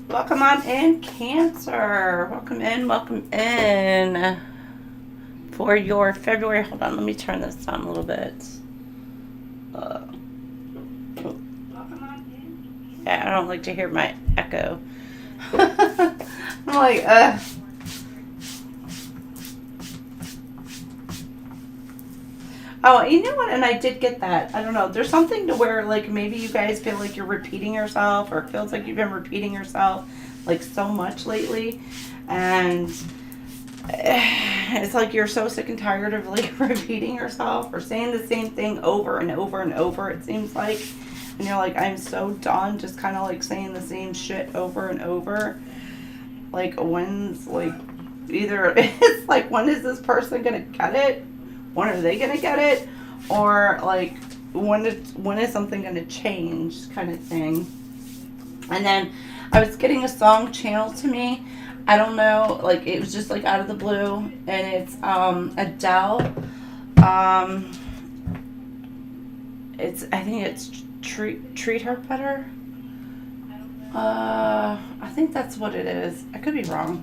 Welcome on in, Cancer. Welcome in for your February. Hold on, let me turn this down a little bit. Yeah, I don't like to hear my echo. I'm like, Oh, you know what? And I did get that. I don't know. There's something to where, like, maybe you guys feel like you're repeating yourself, or it feels like you've been repeating yourself, like, so much lately. And it's like you're so sick and tired of, like, repeating yourself or saying the same thing over and over and over, it seems like. And you're like, I'm so done just kind of, like, saying the same shit over and over. Like, when's, like, either it's like, when is this person going to get it? When are they going to get it? Or, like, when is something going to change, kind of thing. And then I was getting a song channeled to me. I don't know, like, it was just, like, out of the blue. And it's Adele. I think it's Treat Her Better. I think that's what it is. I could be wrong.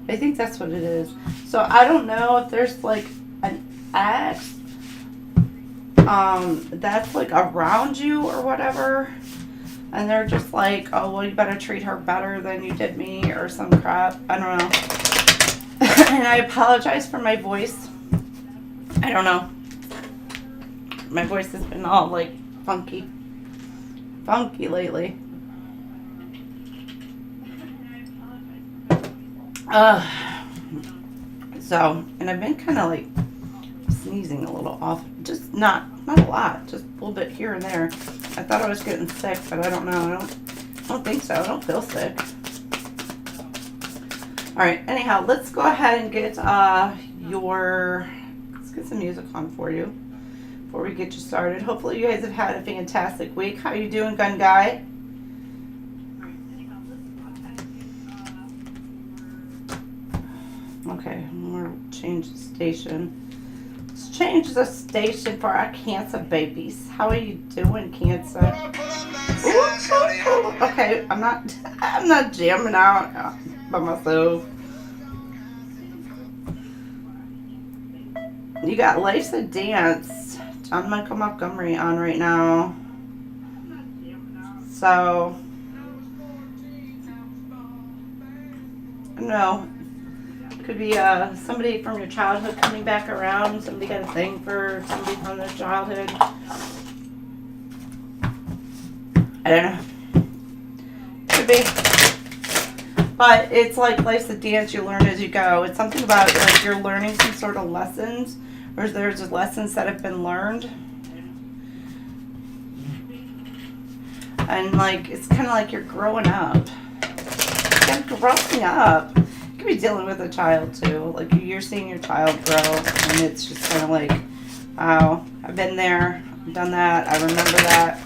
I think that's what it is. So I don't know if there's, like, an ex that's, like, around you or whatever, and they're just like, oh, well, you better treat her better than you did me, or some crap. I don't know. And I apologize for my voice. I don't know. My voice has been all, like, funky lately. So, and I've been kind of, like, sneezing a little off, just not a lot, just a little bit here and there. I thought I was getting sick, but I don't know. I don't think so. I don't feel sick. All right. Anyhow, let's go ahead and get let's get some music on for you before we get you started. Hopefully, you guys have had a fantastic week. How you doing, Gun Guy? Okay, we'll change the station. Let's change the station for our Cancer babies. How are you doing, Cancer? Ooh. Okay, I'm not jamming out by myself. You got Life's a Dance, John Michael Montgomery on right now. So, I don't know. Could be somebody from your childhood coming back around. Somebody got a thing for somebody from their childhood. I don't know. Could be. But it's like Life's a Dance. You learn as you go. It's something about, like, you're learning some sort of lessons. Or there's lessons that have been learned. And, like, it's kind of like you're growing up. You're growing up. You could be dealing with a child too. Like, you're seeing your child grow, and it's just kind of like, wow, I've been there, I've done that, I remember that.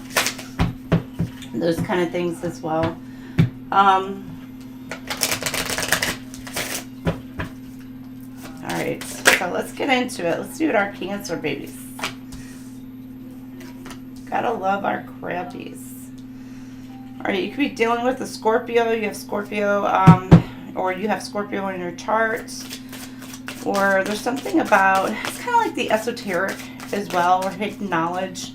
Those kind of things as well. Alright, so let's get into it. Let's see what our Cancer babies. Gotta love our crappies. Alright, you could be dealing with a Scorpio. You have Scorpio or you have Scorpio in your chart, or there's something about, it's kind of like the esoteric as well, or hidden knowledge.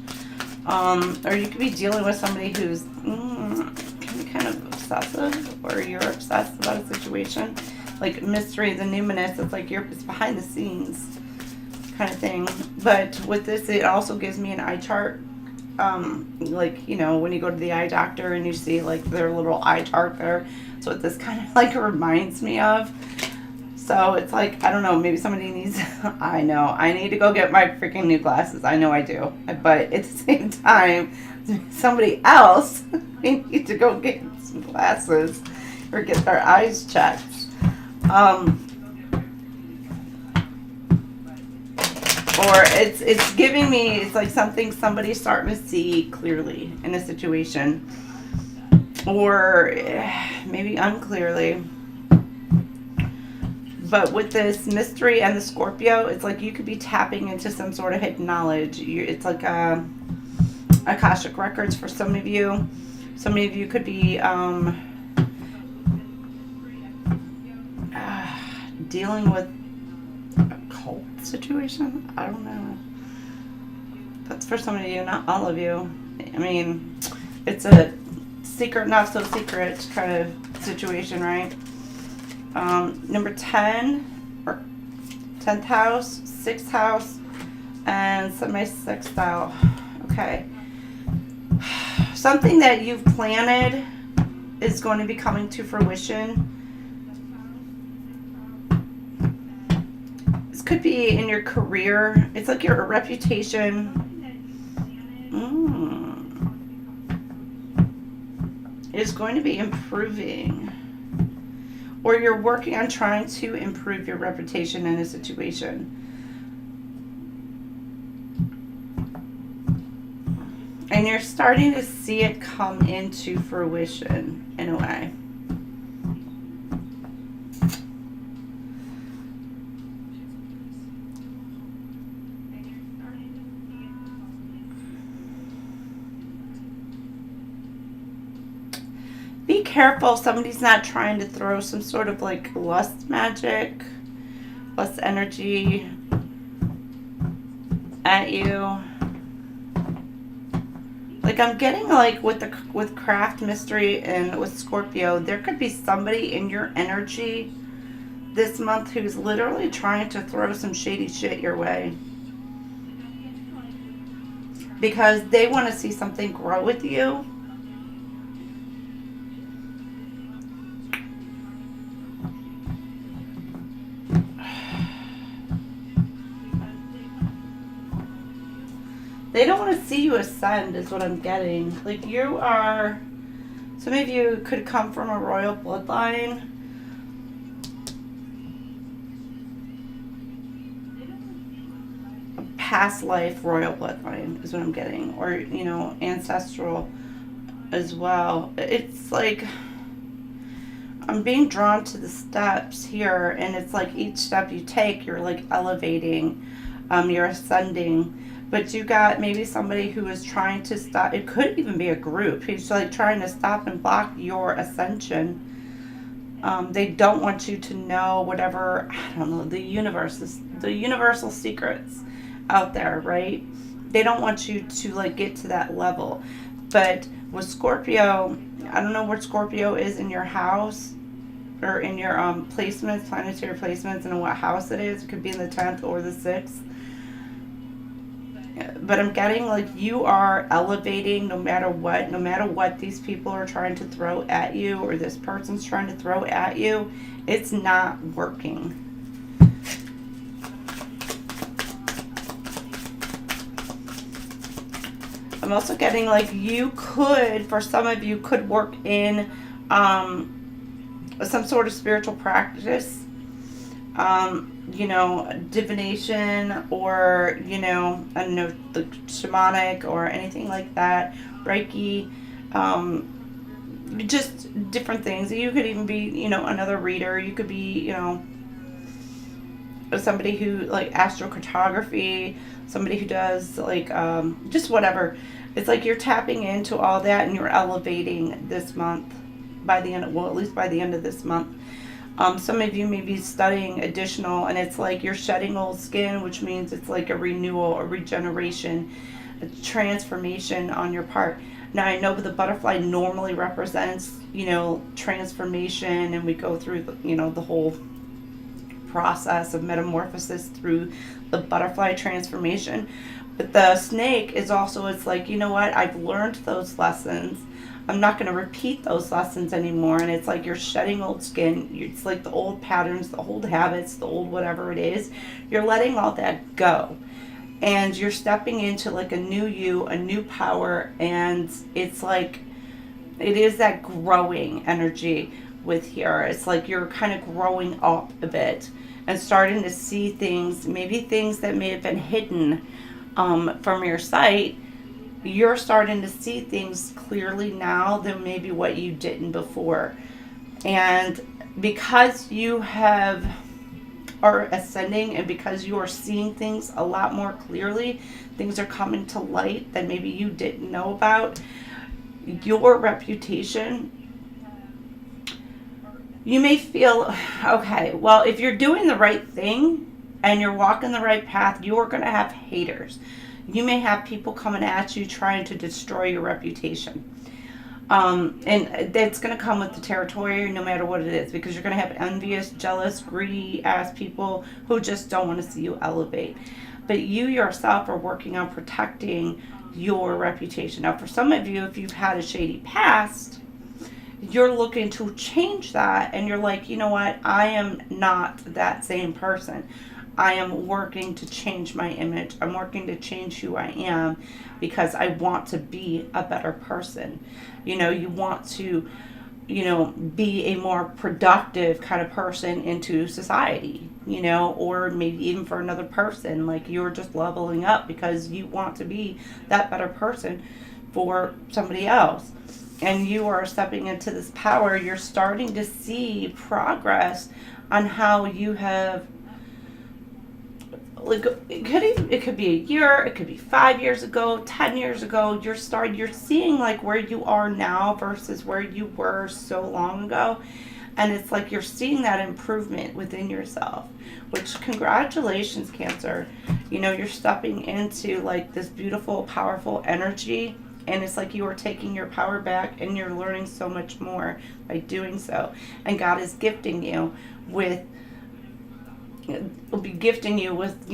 Or you could be dealing with somebody who's can be kind of obsessive, or you're obsessed about a situation. Like mystery, the numinous, it's like it's behind the scenes kind of thing. But with this, it also gives me an eye chart. Like, you know, when you go to the eye doctor and you see like their little eye chart there. So what this kind of like reminds me of. So it's like, I don't know, maybe somebody needs, I know, I need to go get my freaking new glasses. I know I do. But at the same time, somebody else, they need to go get some glasses or get their eyes checked. Or it's giving me, it's like somebody's starting to see clearly in a situation. Or maybe unclearly. But with this mystery and the Scorpio, it's like you could be tapping into some sort of hidden knowledge. It's like Akashic records for some of you. Some of you could be dealing with a cult situation. I don't know. That's for some of you, not all of you. I mean, it's a secret, not so secret kind of situation, right? Number 10, or 10th house, 6th house, and semi-sextile. Okay. Something that you've planted is going to be coming to fruition. This could be in your career. It's like your reputation. Is going to be improving. Or you're working on trying to improve your reputation in a situation. And you're starting to see it come into fruition in a way. Be careful, somebody's not trying to throw some sort of like lust magic, lust energy at you. Like I'm getting like with craft, mystery, and with Scorpio, there could be somebody in your energy this month who's literally trying to throw some shady shit your way. Because they want to see something grow with you. They don't want to see you ascend is what I'm getting. Like you are, some of you could come from a royal bloodline. A past life royal bloodline is what I'm getting. Or, you know, ancestral as well. It's like, I'm being drawn to the steps here. And it's like each step you take, you're like elevating, you're ascending. But you got maybe somebody who is trying to stop. It could even be a group who's like trying to stop and block your ascension. They don't want you to know whatever, I don't know, the universal secrets out there, right? They don't want you to like get to that level. But with Scorpio, I don't know where Scorpio is in your house or in your placements, planetary placements, and what house it is. It could be in the 10th or the 6th. But I'm getting like you are elevating no matter what these people are trying to throw at you or this person's trying to throw at you. It's not working. I'm also getting like you could, for some of you, could work in some sort of spiritual practice. You know, divination or, you know, I don't know, the shamanic or anything like that, Reiki, just different things. You could even be, you know, another reader. You could be, you know, somebody who, like, astrocartography, somebody who does, like, just whatever. It's like you're tapping into all that and you're elevating this month by the end, well, at least by the end of this month. Some of you may be studying additional, and it's like you're shedding old skin, which means it's like a renewal, a regeneration, a transformation on your part. Now, I know the butterfly normally represents, you know, transformation, and we go through, the whole process of metamorphosis through the butterfly transformation. But the snake is also, it's like, you know what, I've learned those lessons. I'm not going to repeat those lessons anymore. And it's like you're shedding old skin. It's like the old patterns, the old habits, the old whatever it is. You're letting all that go. And you're stepping into like a new you, a new power. And it's like, it is that growing energy with here. It's like you're kind of growing up a bit and starting to see things, maybe things that may have been hidden from your sight. You're starting to see things clearly now than maybe what you didn't before. And because you are ascending, and because you are seeing things a lot more clearly, things are coming to light that maybe you didn't know about. Your reputation, you may feel, okay, well, if you're doing the right thing and you're walking the right path, you're going to have haters. You may have people coming at you trying to destroy your reputation. And that's going to come with the territory no matter what it is, because you're going to have envious, jealous, greedy ass people who just don't want to see you elevate. But you yourself are working on protecting your reputation. Now, for some of you, if you've had a shady past, you're looking to change that, and you're like, you know what, I am not that same person. I am working to change my image. I'm working to change who I am because I want to be a better person. You know, you want to, be a more productive kind of person into society, or maybe even for another person. Like, you're just leveling up because you want to be that better person for somebody else. And you are stepping into this power. You're starting to see progress on how you have, like, it could be a year, it could be 5 years ago, 10 years ago. You're seeing like where you are now versus where you were so long ago. And it's like you're seeing that improvement within yourself, which, congratulations, Cancer. You're stepping into like this beautiful, powerful energy. And it's like you are taking your power back, and you're learning so much more by doing so. And God is gifting you with, will be gifting you with,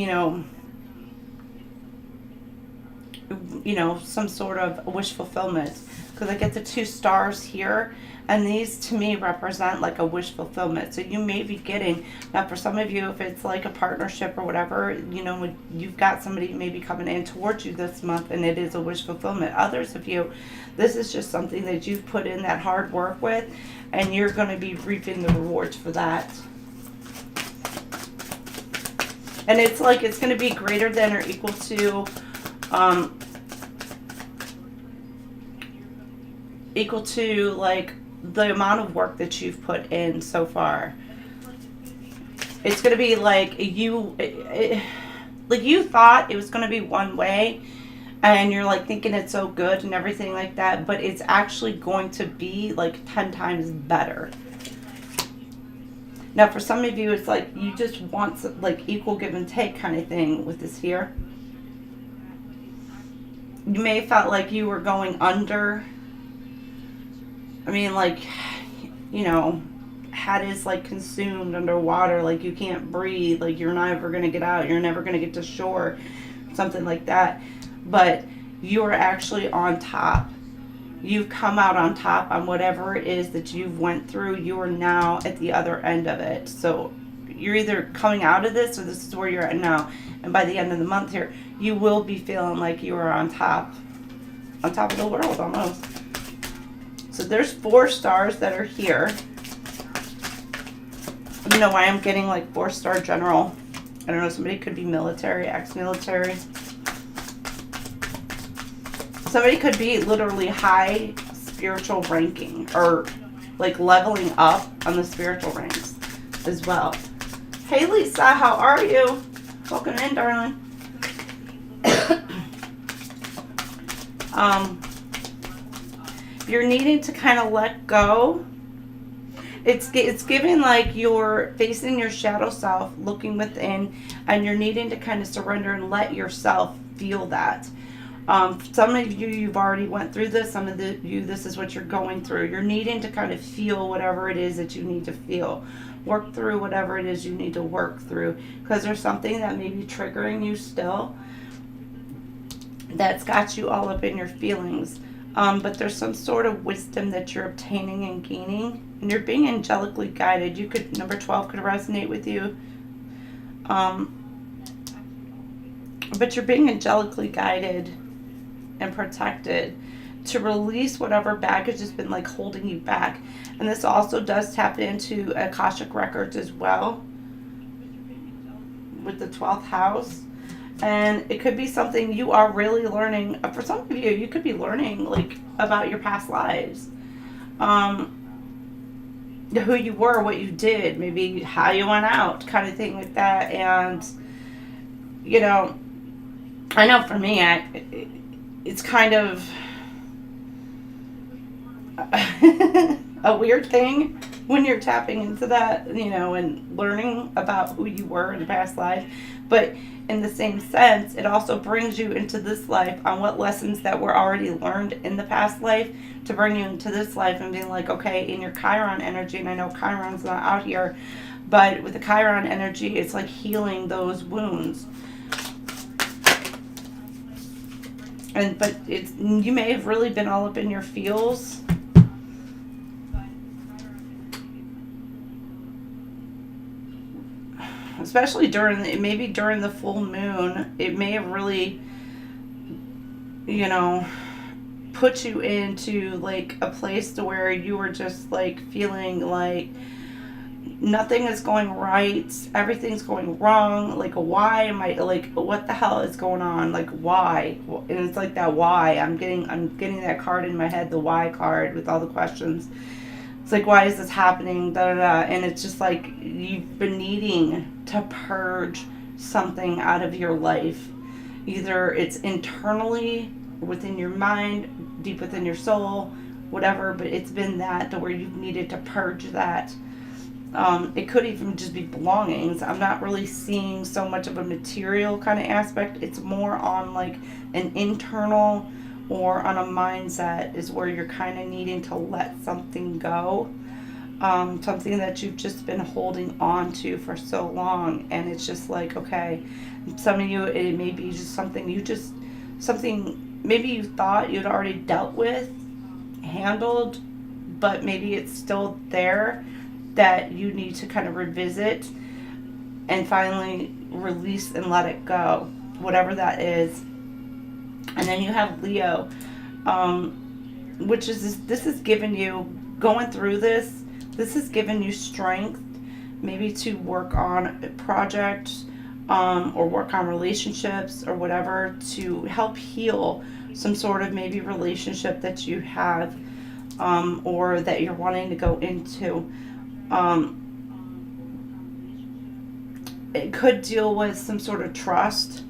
some sort of wish fulfillment. Because I get the 2 stars here, and these to me represent like a wish fulfillment. So you may be getting, now for some of you, if it's like a partnership or whatever, when you've got somebody maybe coming in towards you this month, and it is a wish fulfillment. Others of you, this is just something that you've put in that hard work with, and you're going to be reaping the rewards for that. And it's like it's going to be greater than or equal to like the amount of work that you've put in so far. It's going to be like you thought it was going to be one way, and you're like thinking it's so good and everything like that, but it's actually going to be like 10 times better. Now, for some of you, it's like you just want like equal give and take kind of thing with this here. You may have felt like you were going under. I mean, like, head is like consumed underwater, like you can't breathe, like you're never going to get out, you're never going to get to shore, something like that. But you are actually on top. You've come out on top on whatever it is that you've went through. You are now at the other end of it. So you're either coming out of this, or this is where you're at now. And by the end of the month here, you will be feeling like you are on top of the world almost. So there's 4 stars that are here. I don't know why I'm getting like 4-star general. I don't know, somebody could be military, ex-military. Somebody could be literally high spiritual ranking, or like leveling up on the spiritual ranks as well. Hey Lisa, how are you? Welcome in, darling. You're needing to kind of let go. It's given like you're facing your shadow self, looking within, and you're needing to kind of surrender and let yourself feel that. Some of you, you've already went through this. Some of you, this is what you're going through. You're needing to kind of feel whatever it is that you need to feel. Work through whatever it is you need to work through. Because there's something that may be triggering you still that's got you all up in your feelings. But there's some sort of wisdom that you're obtaining and gaining. And you're being angelically guided. You could, number 12 could resonate with you. But you're being angelically guided and protected to release whatever baggage has been like holding you back. And this also does tap into Akashic records as well with the 12th house. And it could be something you are really learning. For some of you, you could be learning like about your past lives, who you were, what you did, maybe how you went out, kind of thing like that. And you know, I know for me, it's kind of a weird thing when you're tapping into that, you know, and learning about who you were in the past life. But in the same sense, it also brings you into this life on what lessons that were already learned in the past life to bring you into this life and being like, okay, in your Chiron energy, and I know Chiron's not out here, but with the Chiron energy, it's like healing those wounds. But you may have really been all up in your feels. Especially maybe during the full moon, it may have really, you know, put you into like a place to where you were just like feeling like nothing is going right, everything's going wrong, like why am I, like what the hell is going on, like why? And it's like that why, I'm getting that card in my head, the why card with all the questions. It's like, why is this happening, da da da. And it's just like you've been needing to purge something out of your life. Either it's internally within your mind, deep within your soul, whatever, but it's been that to where you've needed to purge that. It could even just be belongings. I'm not really seeing so much of a material kind of aspect. It's more on like an internal or on a mindset is where you're kind of needing to let something go. Something that you've just been holding on to for so long. And it's just like, okay, some of you, it may be just something maybe you thought you'd already dealt with, handled, but maybe it's still there that you need to kind of revisit and finally release and let it go, whatever that is. And then you have Leo, which is this has given you, going through this has given you strength maybe to work on projects or work on relationships or whatever to help heal some sort of maybe relationship that you have or that you're wanting to go into. It could deal with some sort of trust,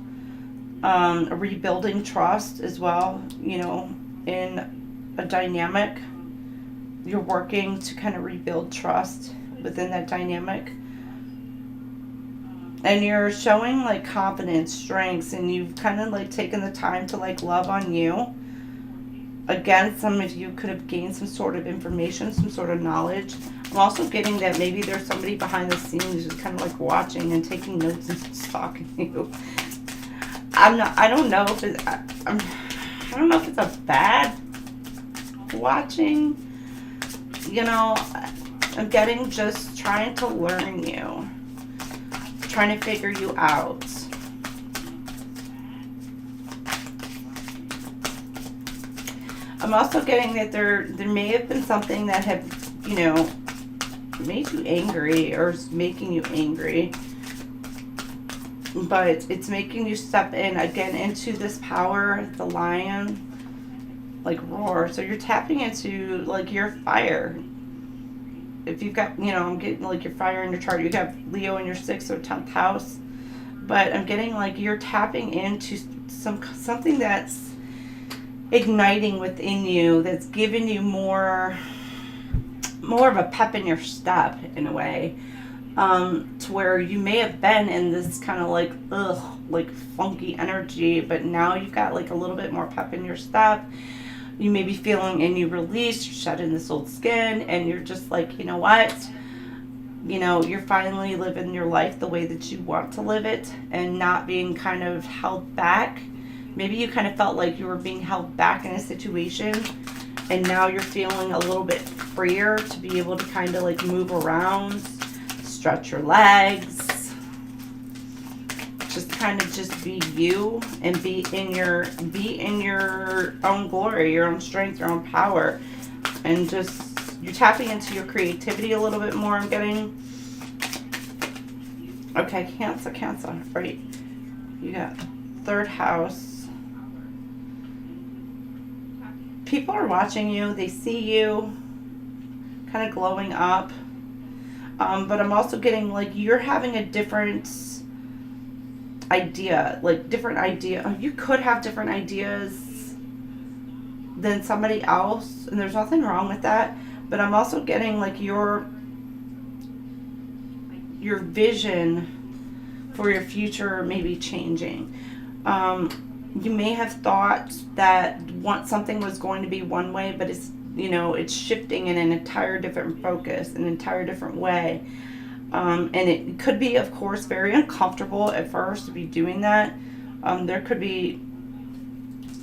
rebuilding trust as well, you know, in a dynamic. You're working to kind of rebuild trust within that dynamic. And you're showing like confidence, strengths, and you've kind of like taken the time to like love on you. Again, some of you could have gained some sort of information, some sort of knowledge. I'm also getting that maybe there's somebody behind the scenes just kind of like watching and taking notes and just talking to you. I don't know if it's a bad watching. You know, I'm getting just trying to learn you, trying to figure you out. I'm also getting that there may have been something that had, you know, made you angry or is making you angry. But it's making you step in again into this power, the lion, like roar. So you're tapping into like your fire. If you've got, you know, I'm getting like your fire in your chart. You have Leo in your 6th or 10th house. But I'm getting like you're tapping into something that's igniting within you, that's giving you more more of a pep in your step in a way, to where you may have been in this kind of like, ugh, like funky energy, but now you've got like a little bit more pep in your step. You may be feeling a new release, you're shedding this old skin, and you're just like, you know what? You know, you're finally living your life the way that you want to live it and not being kind of held back. Maybe you kind of felt like you were being held back in a situation, and now you're feeling a little bit freer to be able to kind of like move around, stretch your legs, just kind of just be you and be in your own glory, your own strength, your own power, and just you're tapping into your creativity a little bit more, I'm getting. Okay, Cancer, right? You got third house. People are watching you. They see you kind of glowing up. But I'm also getting like you're having a different idea. You could have different ideas than somebody else. And there's nothing wrong with that. But I'm also getting like your vision for your future may be changing. You may have thought that something was going to be one way, but it's shifting in an entire different focus, an entire different way. And it could be, of course, very uncomfortable at first to be doing that. There could be,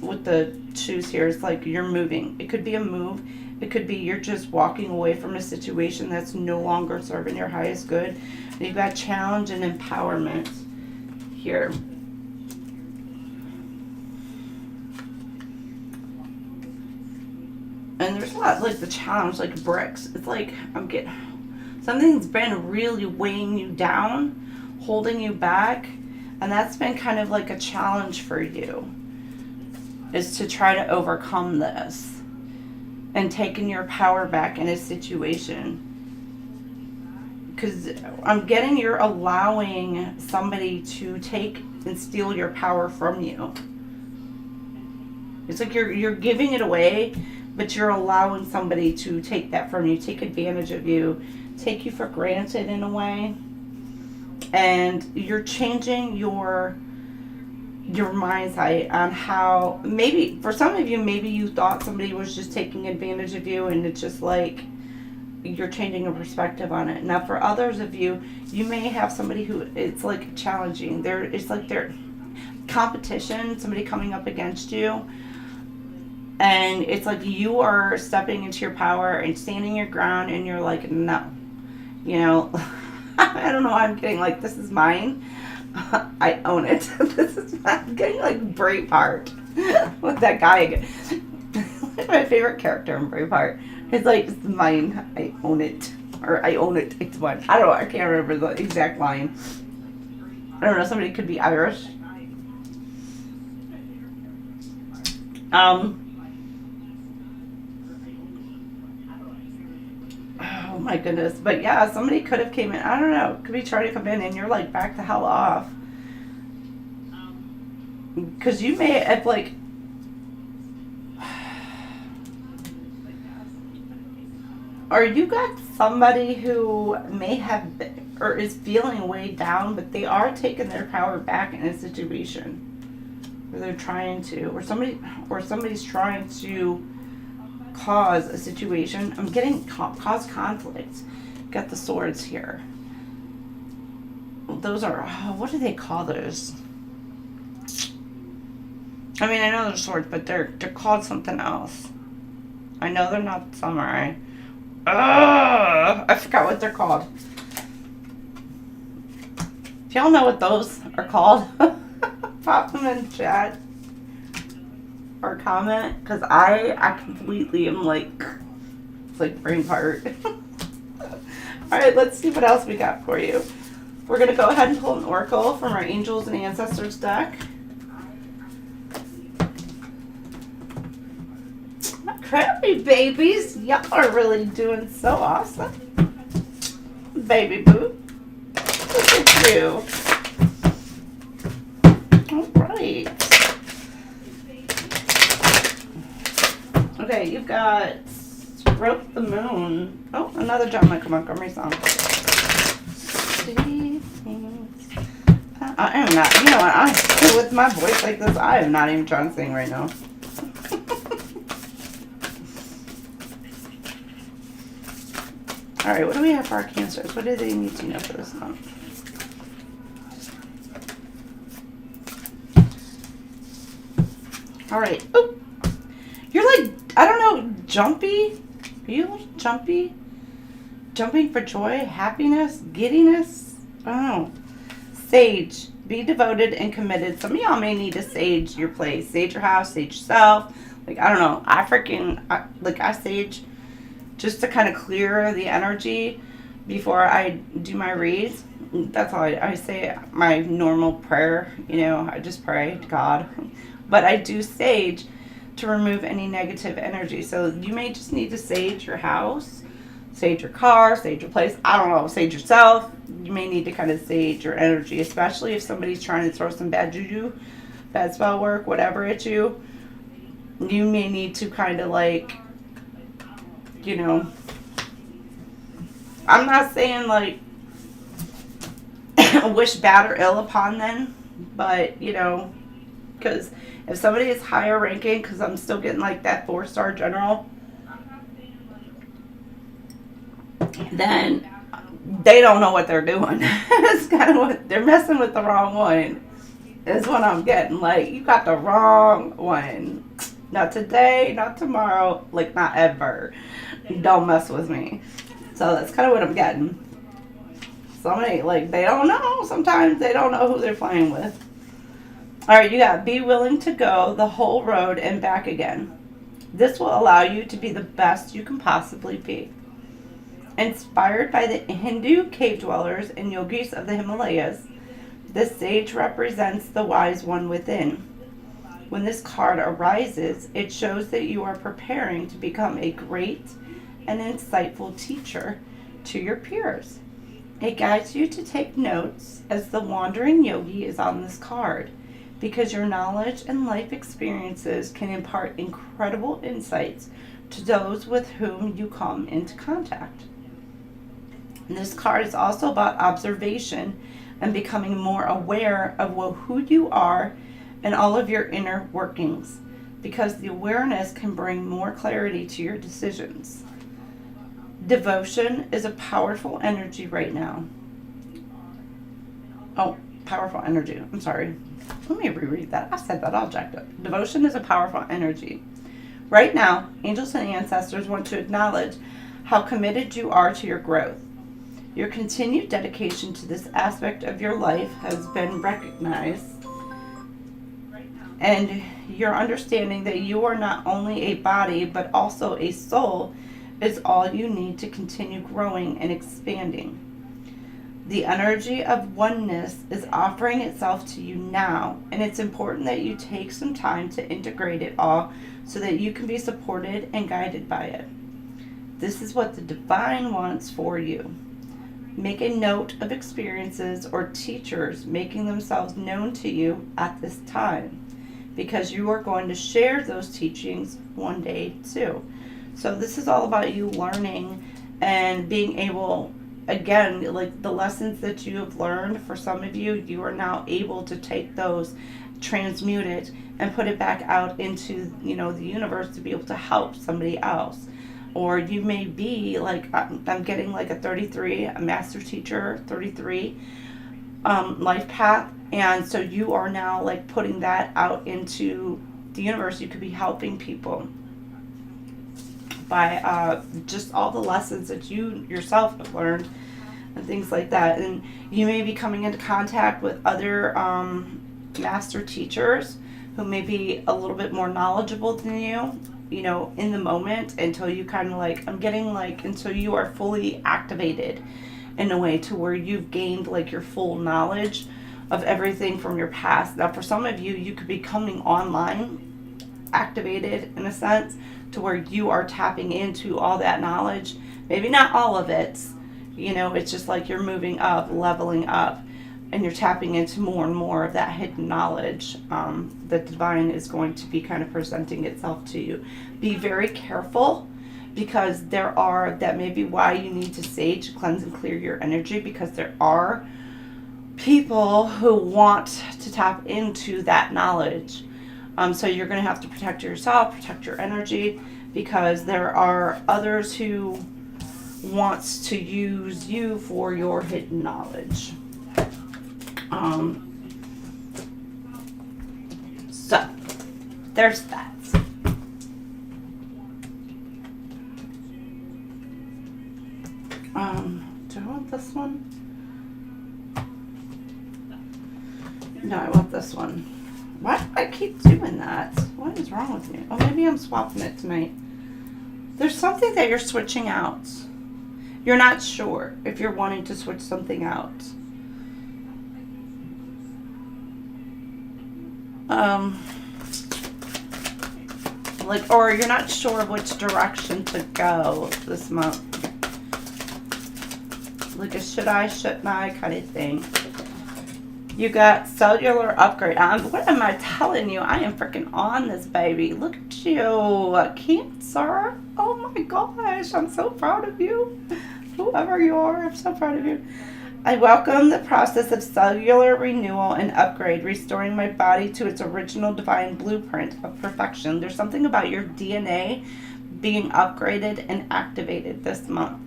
with the shoes here, it's like you're moving. It could be a move. It could be you're just walking away from a situation that's no longer serving your highest good. You've got challenge and empowerment here. And there's a lot like the challenge, like bricks. It's like something's been really weighing you down, holding you back, and that's been kind of like a challenge for you, is to try to overcome this and taking your power back in a situation. Because I'm getting you're allowing somebody to take and steal your power from you. It's like you're giving it away, but you're allowing somebody to take that from you, take advantage of you, take you for granted in a way. And you're changing your mindset on how, maybe for some of you, maybe you thought somebody was just taking advantage of you, and it's just like you're changing a perspective on it. Now for others of you, you may have somebody who it's like challenging. It's like they're competition, somebody coming up against you, and it's like you are stepping into your power and standing your ground, and you're like, no, I don't know why I'm getting like, this is mine. I own it. I'm getting like Braveheart with that guy again. My favorite character in Braveheart. It's like, it's mine. I own it. Or I own it. It's mine. I don't know. I can't remember the exact line. I don't know. Somebody could be Irish. Oh my goodness. But yeah, somebody could have came in. I don't know. Could be trying to come in and you're like, back the hell off. Because you may have like, or you got somebody who may have been, or is feeling weighed down, but they are taking their power back in a situation where they're trying to, or somebody's trying to cause a situation. I'm getting cause conflict. Got the swords here. Those are, what do they call those? I mean, I know they're swords, but they're called something else. I know they're not samurai. I forgot what they're called. If y'all know what those are called, pop them in chat or comment, because I completely am like, it's like brain fart. Alright, let's see what else we got for you. We're going to go ahead and pull an oracle from our Angels and Ancestors deck. Crappy babies, y'all are really doing so awesome. Baby boo. Look at you. Alright. Okay, you've got wrote the moon. Oh, another John Michael Montgomery song. I am not, you know what, with my voice like this, I am not even trying to sing right now. Alright, what do we have for our Cancers? What do they need to know for this month? Alright. Oh! You're like, I don't know, jumpy? Are you a little jumpy? Jumping for joy, happiness, giddiness? I don't know. Sage. Be devoted and committed. Some of y'all may need to sage your place. Sage your house, sage yourself. Like, I don't know. I sage just to kind of clear the energy before I do my reads. That's all I say. My normal prayer, you know, I just pray to God. But I do sage to remove any negative energy. So you may just need to sage your house, sage your car, sage your place. I don't know, sage yourself. You may need to kind of sage your energy, especially if somebody's trying to throw some bad juju, bad spell work, whatever at you. You may need to kind of like, you know, I'm not saying like wish bad or ill upon them, but you know, because if somebody is higher ranking, because I'm still getting like that 4-star general, then they don't know what they're doing. It's kind of what they're messing with, the wrong one is what I'm getting. Like, you got the wrong one. Not today, not tomorrow, like not ever. Don't mess with me. So that's kind of what I'm getting. Somebody, like, they don't know. Sometimes they don't know who they're playing with. Alright, you got be willing to go the whole road and back again. This will allow you to be the best you can possibly be. Inspired by the Hindu cave dwellers and yogis of the Himalayas, this sage represents the wise one within. When this card arises, it shows that you are preparing to become a great and insightful teacher to your peers. It guides you to take notes as the wandering yogi is on this card, because your knowledge and life experiences can impart incredible insights to those with whom you come into contact. And this card is also about observation and becoming more aware of who you are and all of your inner workings, because the awareness can bring more clarity to your decisions. Devotion is a powerful energy right now. Oh, powerful energy. I'm sorry. Let me reread that. I said that all jacked up. Devotion is a powerful energy. Right now, angels and ancestors want to acknowledge how committed you are to your growth. Your continued dedication to this aspect of your life has been recognized, and your understanding that you are not only a body but also a soul is all you need to continue growing and expanding. The energy of oneness is offering itself to you now, and it's important that you take some time to integrate it all so that you can be supported and guided by it. This is what the divine wants for you. Make a note of experiences or teachers making themselves known to you at this time, because you are going to share those teachings one day too. So this is all about you learning and being able, again, like the lessons that you have learned, for some of you, you are now able to take those, transmute it, and put it back out into, you know, the universe to be able to help somebody else. Or you may be like, I'm getting like a 33, a master teacher, 33 life path. And so you are now like putting that out into the universe. You could be helping people by just all the lessons that you yourself have learned and things like that. And you may be coming into contact with other master teachers who may be a little bit more knowledgeable than you know, in the moment, until you kind of like, I'm getting like, until you are fully activated in a way to where you've gained like your full knowledge of everything from your past. Now, for some of you, you could be coming online, activated in a sense, to where you are tapping into all that knowledge. Maybe not all of it, you know, it's just like you're moving up, leveling up, and you're tapping into more and more of that hidden knowledge that divine is going to be kind of presenting itself to you. Be very careful, because that may be why you need to sage, cleanse, and clear your energy, because there are people who want to tap into that knowledge. So you're going to have to protect yourself, protect your energy, because there are others who wants to use you for your hidden knowledge. So there's that. Do I want this one? No, I want this one. Why do I keep doing that? What is wrong with me? Oh, maybe I'm swapping it tonight. There's something that you're switching out. You're not sure if you're wanting to switch something out. Or you're not sure which direction to go this month. Like a should I, shouldn't I kind of thing. You got cellular upgrade. What am I telling you? I am freaking on this, baby. Look at you, Cancer. Oh my gosh, I'm so proud of you. Whoever you are, I'm so proud of you. I welcome the process of cellular renewal and upgrade, restoring my body to its original divine blueprint of perfection. There's something about your DNA being upgraded and activated this month.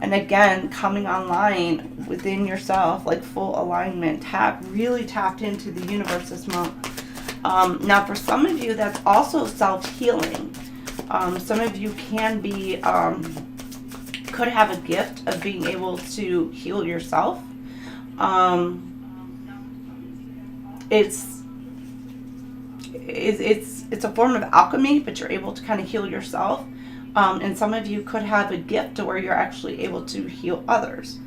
And again, coming online within yourself, like full alignment, really tapped into the universe this month. Now, for some of you, that's also self-healing. Some of you can be, could have a gift of being able to heal yourself. It's a form of alchemy, but you're able to kind of heal yourself. And some of you could have a gift to where you're actually able to heal others.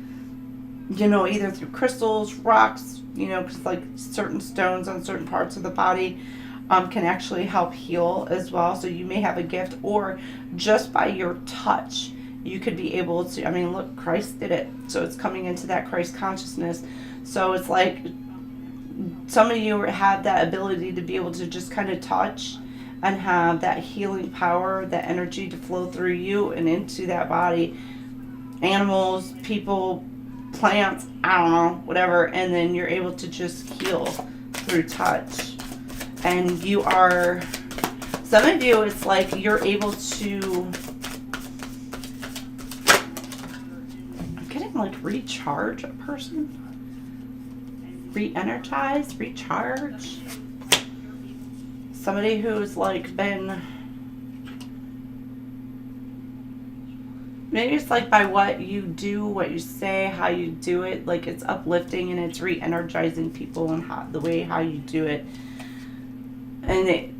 You know, either through crystals, rocks, you know, because like certain stones on certain parts of the body can actually help heal as well. So you may have a gift, or just by your touch, you could be able to, I mean, look, Christ did it. So it's coming into that Christ consciousness. So it's like some of you have that ability to be able to just kind of touch and have that healing power, that energy to flow through you and into that body. Animals, people, plants, I don't know, whatever. And then you're able to just heal through touch. And you are, some of you, it's like you're able to, I'm getting like recharge a person. Re-energize, recharge. Somebody who's like been, maybe it's like by what you do, what you say, how you do it, like it's uplifting and it's re-energizing people and the way how you do it. And it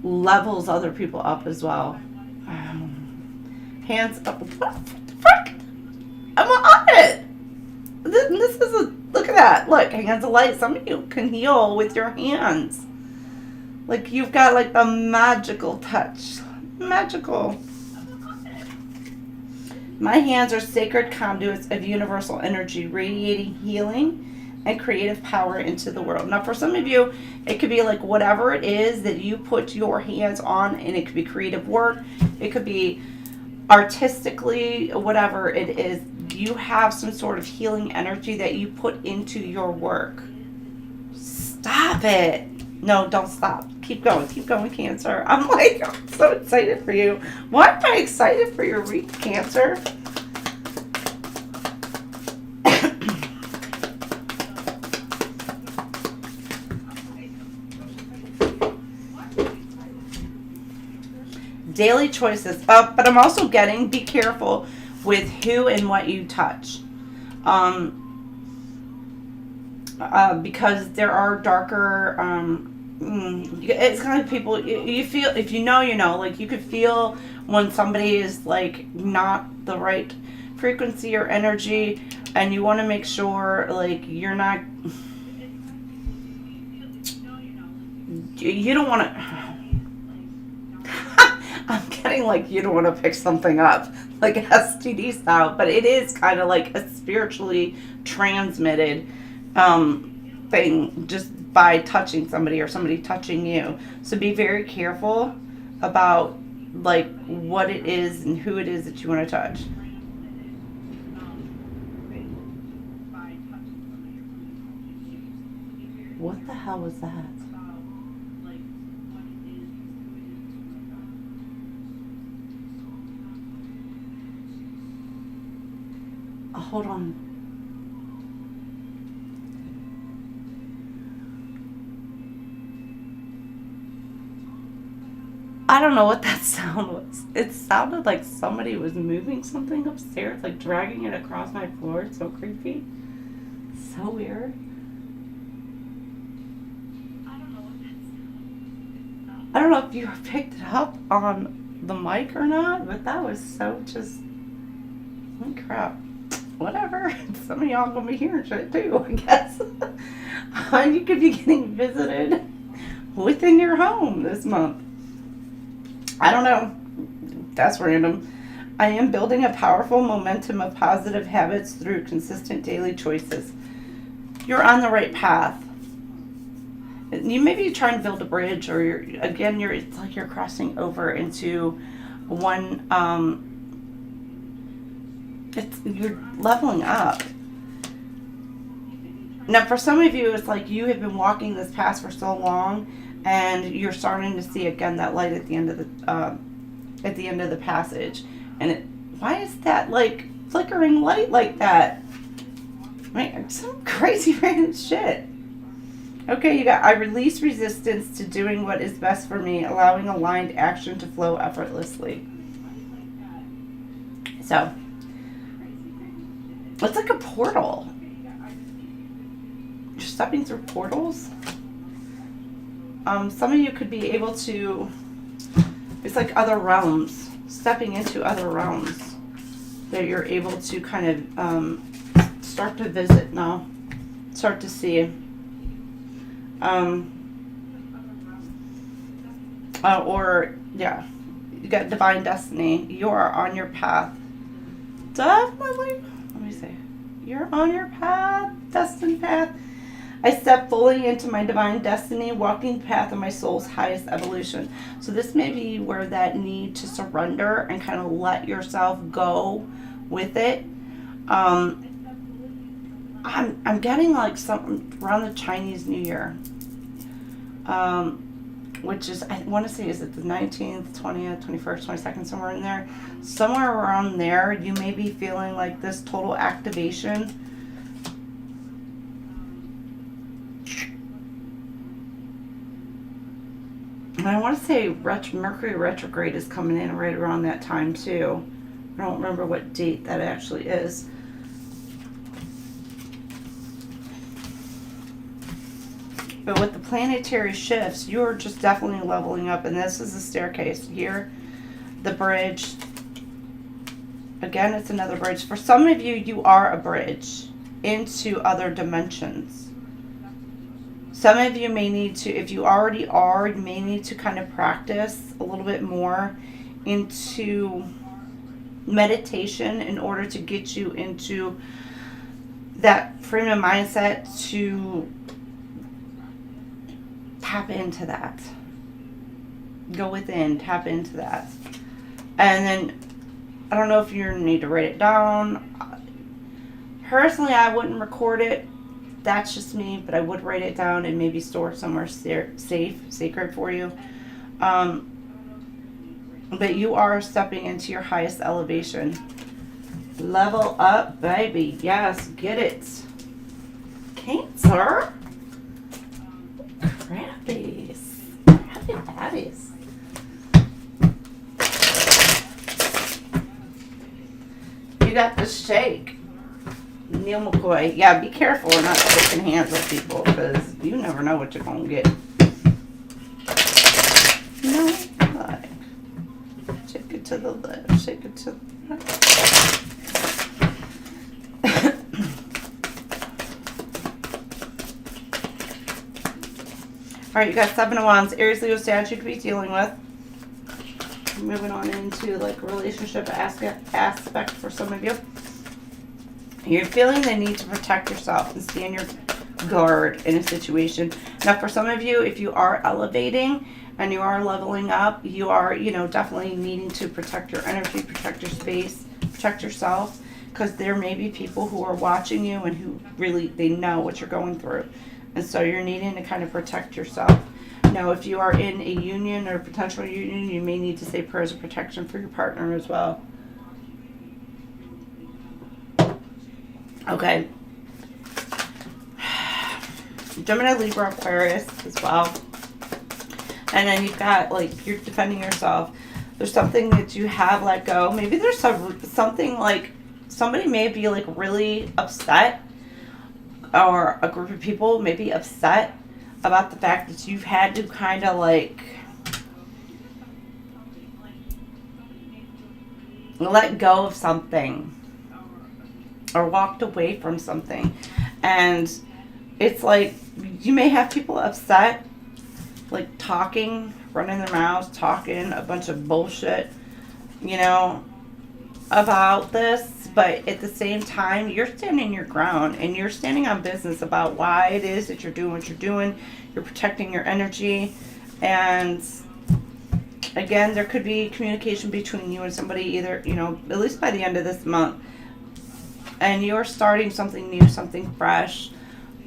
levels other people up as well. Hands up. What the frick? I'm on it. This is a, look at that. Look, hands of light. Some of you can heal with your hands. Like you've got like the magical touch. Magical. My hands are sacred conduits of universal energy, radiating healing and creative power into the world. Now for some of you, it could be like whatever it is that you put your hands on, and it could be creative work. It could be artistically, whatever it is. You have some sort of healing energy that you put into your work. Stop it. No, don't stop. Keep going, Cancer. I'm like, I'm so excited for you. Why am I excited for your Cancer? Daily choices. But I'm also getting, be careful with who and what you touch. Because there are darker, it's kind of people, you feel, if you know, you know, like you could feel when somebody is like not the right frequency or energy, and you want to make sure like you're not, you don't want to, I'm getting like you don't want to pick something up like STD style, but it is kind of like a spiritually transmitted thing just by touching somebody or somebody touching you. So be very careful about like what it is and who it is that you want to touch. What the hell was that? Oh, hold on. I don't know what that sound was. It sounded like somebody was moving something upstairs, like dragging it across my floor. It's so creepy. So weird. I don't know if you picked it up on the mic or not, but that was so just, oh crap. Whatever. Some of y'all gonna be hearing shit too, I guess. You could be getting visited within your home this month. I don't know. That's random. I am building a powerful momentum of positive habits through consistent daily choices. You're on the right path. You maybe try and build a bridge, or it's like you're crossing over into one. You're leveling up. Now, for some of you, it's like you have been walking this path for so long, and you're starting to see again that light at the end of the passage. And why is that like flickering light like that? Right, some crazy random shit. Okay, you got, I release resistance to doing what is best for me, allowing aligned action to flow effortlessly. So, it's like a portal. You're stepping through portals. Some of you could be able to, it's like other realms, stepping into other realms that you're able to kind of start to visit now, start to see. You got divine destiny. You are on your path. Definitely. Let me see. You're on your path, destined path. I step fully into my divine destiny, walking the path of my soul's highest evolution. So this may be where that need to surrender and kind of let yourself go with it. I'm getting like something around the Chinese New Year, which is, I want to say, is it the 19th, 20th, 21st, 22nd, somewhere in there? Somewhere around there, you may be feeling like this total activation. And I want to say Mercury retrograde is coming in right around that time too. I don't remember what date that actually is. But with the planetary shifts, you're just definitely leveling up. And this is the staircase here, the bridge. Again, it's another bridge. For some of you, you are a bridge into other dimensions. Some of you may need to, if you already are, you may need to kind of practice a little bit more into meditation in order to get you into that frame of mindset to tap into that. Go within, tap into that. And then, I don't know if you need to write it down. Personally, I wouldn't record it. That's just me, but I would write it down and maybe store it somewhere safe, sacred for you. But you are stepping into your highest elevation. Level up, baby. Yes, get it. Cancer. Crappies. Crappy patties. You got the shake. Neil McCoy. Yeah, be careful not shaking hands with people, because you never know what you're going to get. No, like, shake it to the left, shake it to the right. All right, you got 7 of Wands. Aries, Leo, Sag you could be dealing with. Moving on into like a relationship aspect for some of you. You're feeling the need to protect yourself and stand your guard in a situation. Now, for some of you, if you are elevating and you are leveling up, you are, you know, definitely needing to protect your energy, protect your space, protect yourself, because there may be people who are watching you and who really, they know what you're going through. And so you're needing to kind of protect yourself. Now, if you are in a union or potential union, you may need to say prayers of protection for your partner as well. Okay. Gemini, Libra, Aquarius as well. And then you've got, like, you're defending yourself. There's something that you have let go. Maybe there's something like somebody may be, like, really upset, or a group of people may be upset about the fact that you've had to kind of, like, let go of something or walked away from something. And it's like you may have people upset, like talking, running their mouths, talking a bunch of bullshit, you know, about this. But at the same time, you're standing your ground and you're standing on business about why it is that you're doing what you're doing. You're protecting your energy. And again, there could be communication between you and somebody, either, you know, at least by the end of this month. And you're starting something new, something fresh,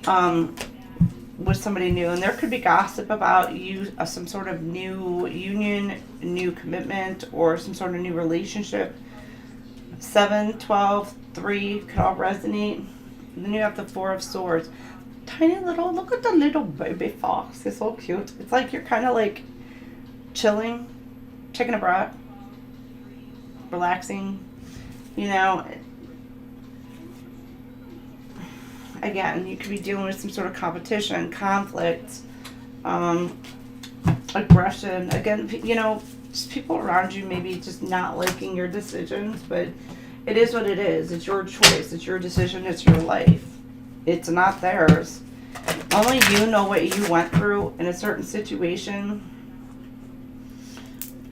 with somebody new. And there could be gossip about you, some sort of new union, new commitment, or some sort of new relationship. 7, 12, 3 could all resonate. And then you have the 4 of Swords. Tiny little, look at the little baby fox. It's so cute. It's like you're kind of like chilling, taking a breath, relaxing, you know. Again, you could be dealing with some sort of competition, conflict, aggression. Again, you know, just people around you maybe just not liking your decisions, but it is what it is. It's your choice. It's your decision. It's your life. It's not theirs. Only you know what you went through in a certain situation.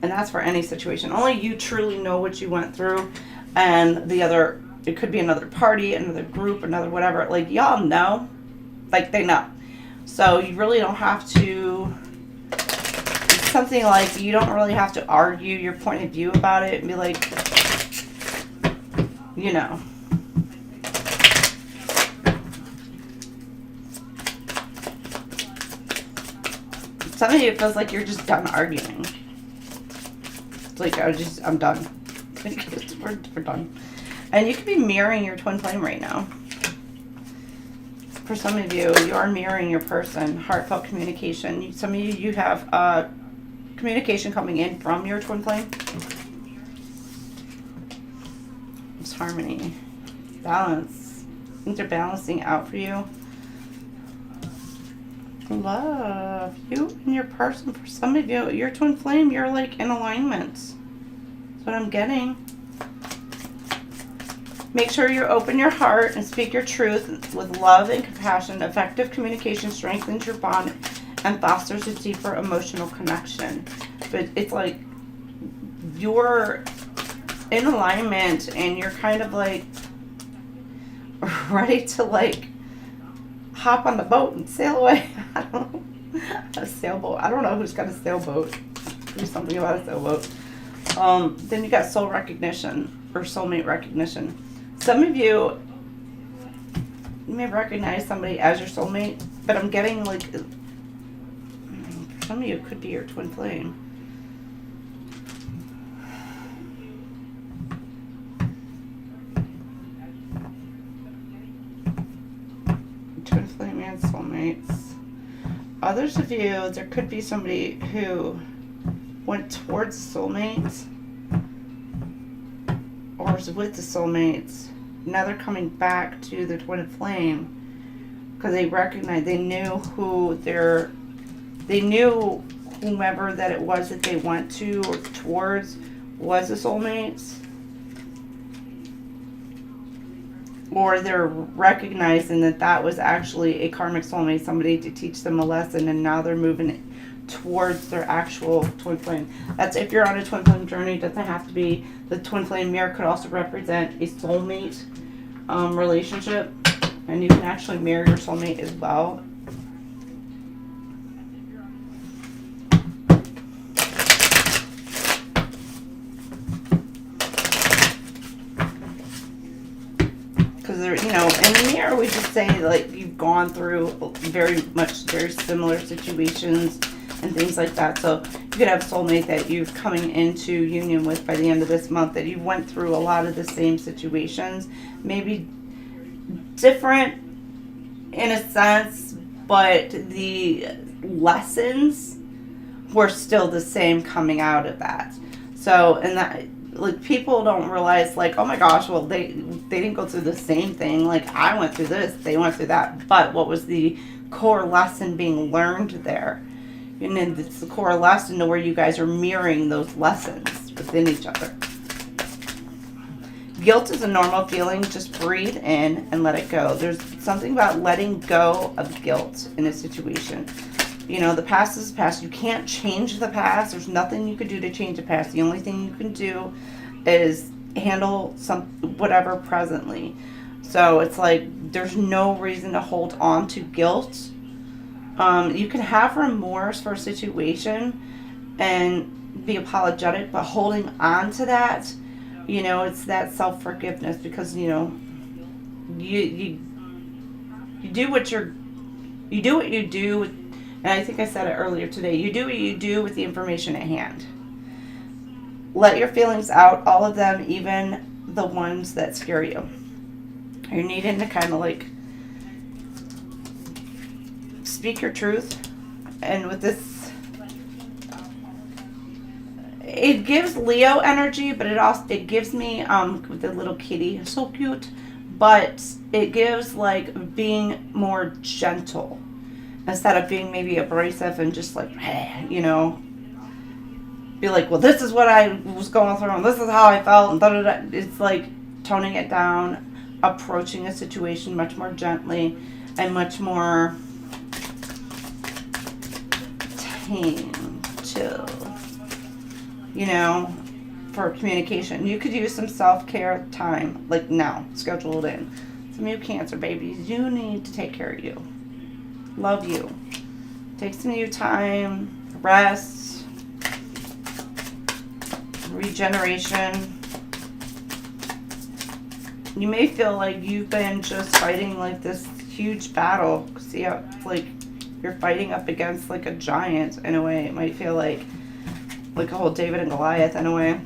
And that's for any situation. Only you truly know what you went through. And the other, it could be another party, another group, another whatever. Like, y'all know. Like, they know. So you really don't have to, it's something like you don't really have to argue your point of view about it and be like, you know. Some of you, it feels like you're just done arguing. It's like, I'm done. We're done. And you could be mirroring your twin flame right now. For some of you, you are mirroring your person. Heartfelt communication. Some of you, you have communication coming in from your twin flame. It's harmony. Balance. Things are balancing out for you. Love. You and your person. For some of you, your twin flame, you're like in alignment. That's what I'm getting. Make sure you open your heart and speak your truth with love and compassion. Effective communication strengthens your bond and fosters a deeper emotional connection. But it's like you're in alignment and you're kind of like ready to like hop on the boat and sail away. I don't know. A sailboat. I don't know who's got a sailboat. Do something about a sailboat. Then you got soul recognition or soulmate recognition. Some of you may recognize somebody as your soulmate, but I'm getting like, for some of you it could be your twin flame. Twin flame and soulmates. Others of you, there could be somebody who went towards soulmates or is with the soulmates. Now they're coming back to the twin flame because they recognize, they knew whomever that it was that they went to or towards was the soulmates. Or they're recognizing that that was actually a karmic soulmate, somebody to teach them a lesson, and now they're moving towards their actual twin flame. That's if you're on a twin flame journey. It doesn't have to be the twin flame mirror. Could also represent a soulmate relationship. And you can actually marry your soulmate as well. Because, you know, in the mirror, we just say, like, you've gone through very similar situations and things like that. So you could have a soulmate that you're coming into union with by the end of this month, that you went through a lot of the same situations, maybe different in a sense, but the lessons were still the same coming out of that. So, and that, like, people don't realize, like, oh my gosh, well, they didn't go through the same thing. Like, I went through this, they went through that. But what was the core lesson being learned there? And then it's the core lesson to where you guys are mirroring those lessons within each other. Guilt is a normal feeling. Just breathe in and let it go. There's something about letting go of guilt in a situation. You know, the past is past. You can't change the past. There's nothing you can do to change the past. The only thing you can do is handle whatever presently. So it's like there's no reason to hold on to guilt. You can have remorse for a situation and be apologetic, but holding on to that, you know, it's that self-forgiveness, because, you know, you do what you do, and I think I said it earlier today, you do what you do with the information at hand. Let your feelings out, all of them, even the ones that scare you. You're needing to kind of like speak your truth. And with this, it gives Leo energy, but it gives me with the little kitty, it's so cute, but it gives like being more gentle instead of being maybe abrasive and just like, you know, be like, well, this is what I was going through and this is how I felt and da da da. It's like toning it down, approaching a situation much more gently and much more tame, chill, you know, for communication. You could use some self-care time, like now, schedule it in. Some of you Cancer babies, you need to take care of you. Love you. Take some of your time, rest, regeneration. You may feel like you've been just fighting like this huge battle. See how like you're fighting up against like a giant in a way. It might feel like a whole David and Goliath in a way.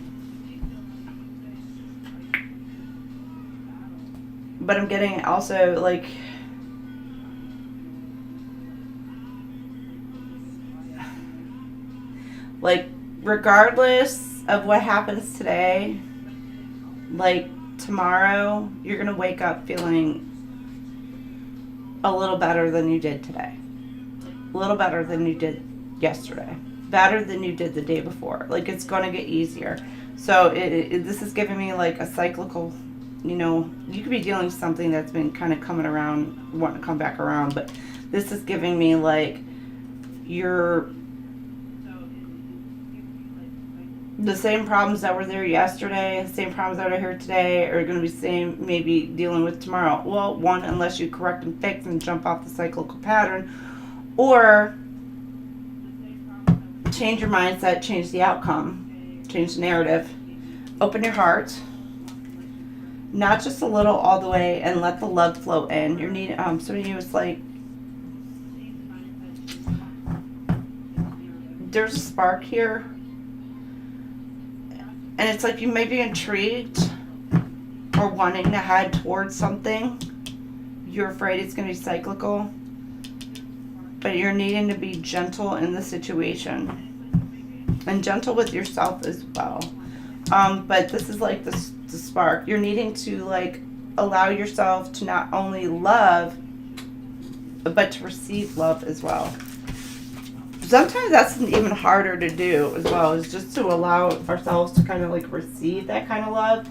But I'm getting also like regardless of what happens today, like tomorrow, you're going to wake up feeling a little better than you did today. A little better than you did yesterday. Better than you did the day before. Like, it's going to get easier. So this is giving me like a cyclical, you know, you could be dealing with something that's been kind of coming around, wanting to come back around, but this is giving me like the same problems that were there yesterday, the same problems that are here today are going to be same maybe dealing with tomorrow. Well, one, unless you correct and fix and jump off the cyclical pattern, or change your mindset, change the outcome, change the narrative, open your heart, not just a little, all the way, and let the love flow in. You need some of you, it's like there's a spark here. And it's like you may be intrigued or wanting to head towards something. You're afraid it's going to be cyclical. But you're needing to be gentle in the situation. And gentle with yourself as well. But this is like the spark. You're needing to like allow yourself to not only love, but to receive love as well. Sometimes that's even harder to do as well, is just to allow ourselves to kind of like receive that kind of love.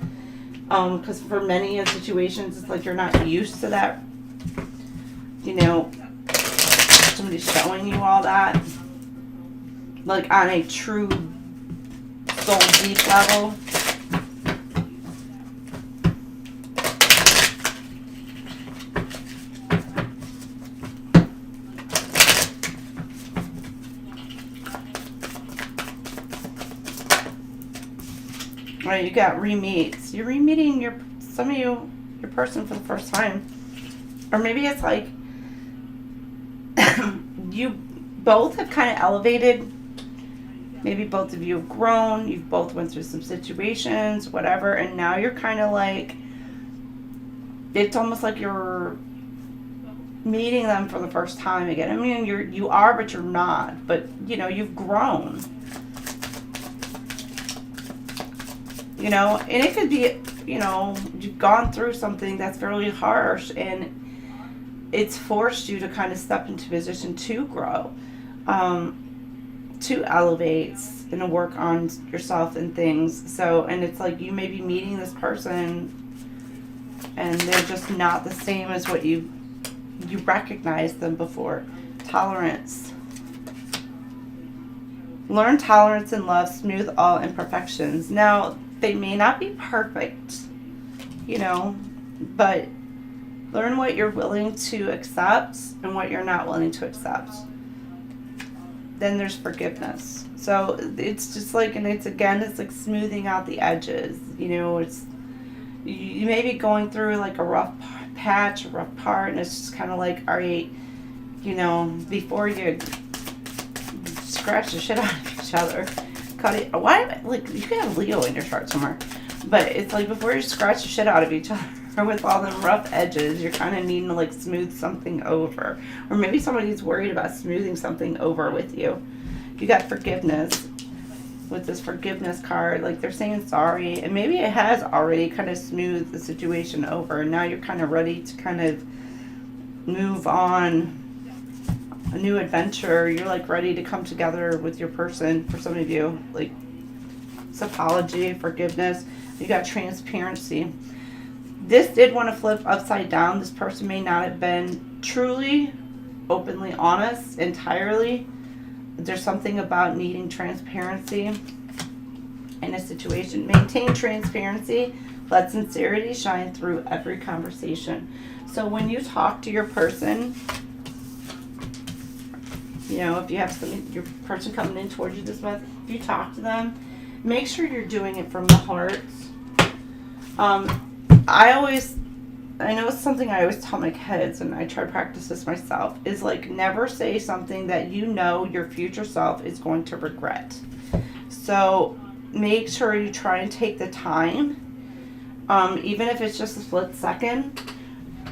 Because for many situations, it's like you're not used to that, you know, somebody showing you all that, like on a true soul deep level. Right, you got re-meets. You're re-meeting your person for the first time. Or maybe it's like you both have kind of elevated. Maybe both of you have grown. You've both went through some situations, whatever, and now you're kind of like, it's almost like you're meeting them for the first time again. I mean, you are, but you're not. But, you know, you've grown. You know, and it could be, you know, you've gone through something that's fairly harsh and it's forced you to kind of step into position to grow, to elevate and to work on yourself and things. So, and it's like you may be meeting this person and they're just not the same as what you recognized them before. Tolerance. Learn tolerance and love, smooth all imperfections. Now, they may not be perfect, you know, but learn what you're willing to accept and what you're not willing to accept. Then there's forgiveness. So it's just like, and it's like smoothing out the edges. You know, it's, you may be going through like a rough patch, a rough part, and it's just kind of like, all right, you know, before you scratch the shit out of each other, cut it. Why, like, you can have Leo in your chart somewhere, but it's like before you scratch the shit out of each other with all them rough edges, you're kind of needing to like smooth something over. Or maybe somebody's worried about smoothing something over with you. You got forgiveness with this forgiveness card, like they're saying sorry, and maybe it has already kind of smoothed the situation over, and now you're kind of ready to kind of move on a new adventure. You're like ready to come together with your person. For some of you, like it's apology, forgiveness. You got transparency. This did want to flip upside down. This person may not have been truly openly honest entirely. There's something about needing transparency in a situation. Maintain transparency. Let sincerity shine through every conversation. So when you talk to your person, you know, if you have your person coming in towards you this month, if you talk to them, make sure you're doing it from the heart. I know it's something I always tell my kids, and I try to practice this myself, is like never say something that you know your future self is going to regret. So make sure you try and take the time, even if it's just a split second,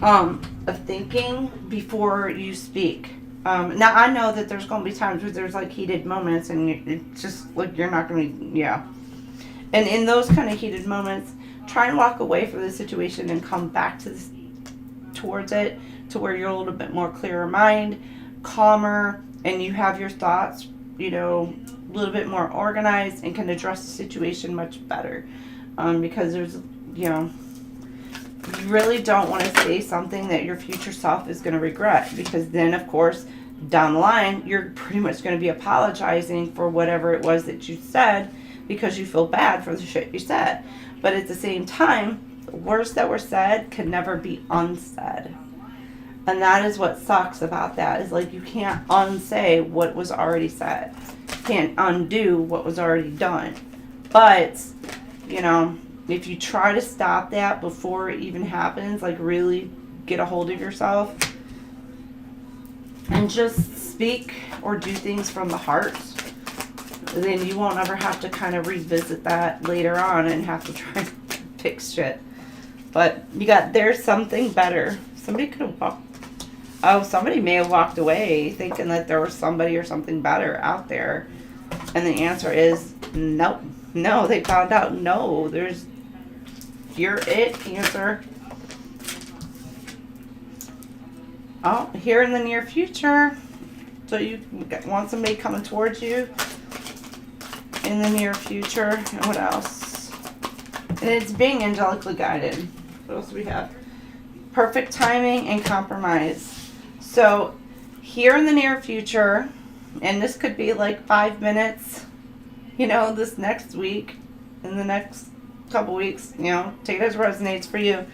of thinking before you speak. Now I know that there's going to be times where there's like heated moments and it's just like you're not going to, yeah. And in those kind of heated moments, try and walk away from the situation and come back to this, towards it, to where you're a little bit more clearer mind, calmer, and you have your thoughts, you know, a little bit more organized and can address the situation much better. Because there's, you know, you really don't want to say something that your future self is going to regret, because then, of course, down the line, you're pretty much going to be apologizing for whatever it was that you said because you feel bad for the shit you said. But at the same time, the words that were said can never be unsaid. And that is what sucks about that, is like you can't unsay what was already said. You can't undo what was already done. But, you know, if you try to stop that before it even happens, like really get a hold of yourself and just speak or do things from the heart, then you won't ever have to kind of revisit that later on and have to try and fix shit. But you got, there's something better. Somebody could have somebody may have walked away thinking that there was somebody or something better out there. And the answer is nope. No, they found out no, you're it, Cancer. Oh, here in the near future. So you want somebody coming towards you in the near future. And what else? And it's being angelically guided. What else do we have? Perfect timing and compromise. So here in the near future, and this could be like 5 minutes, you know, this next week, in the next couple weeks, you know, take it as resonates for you.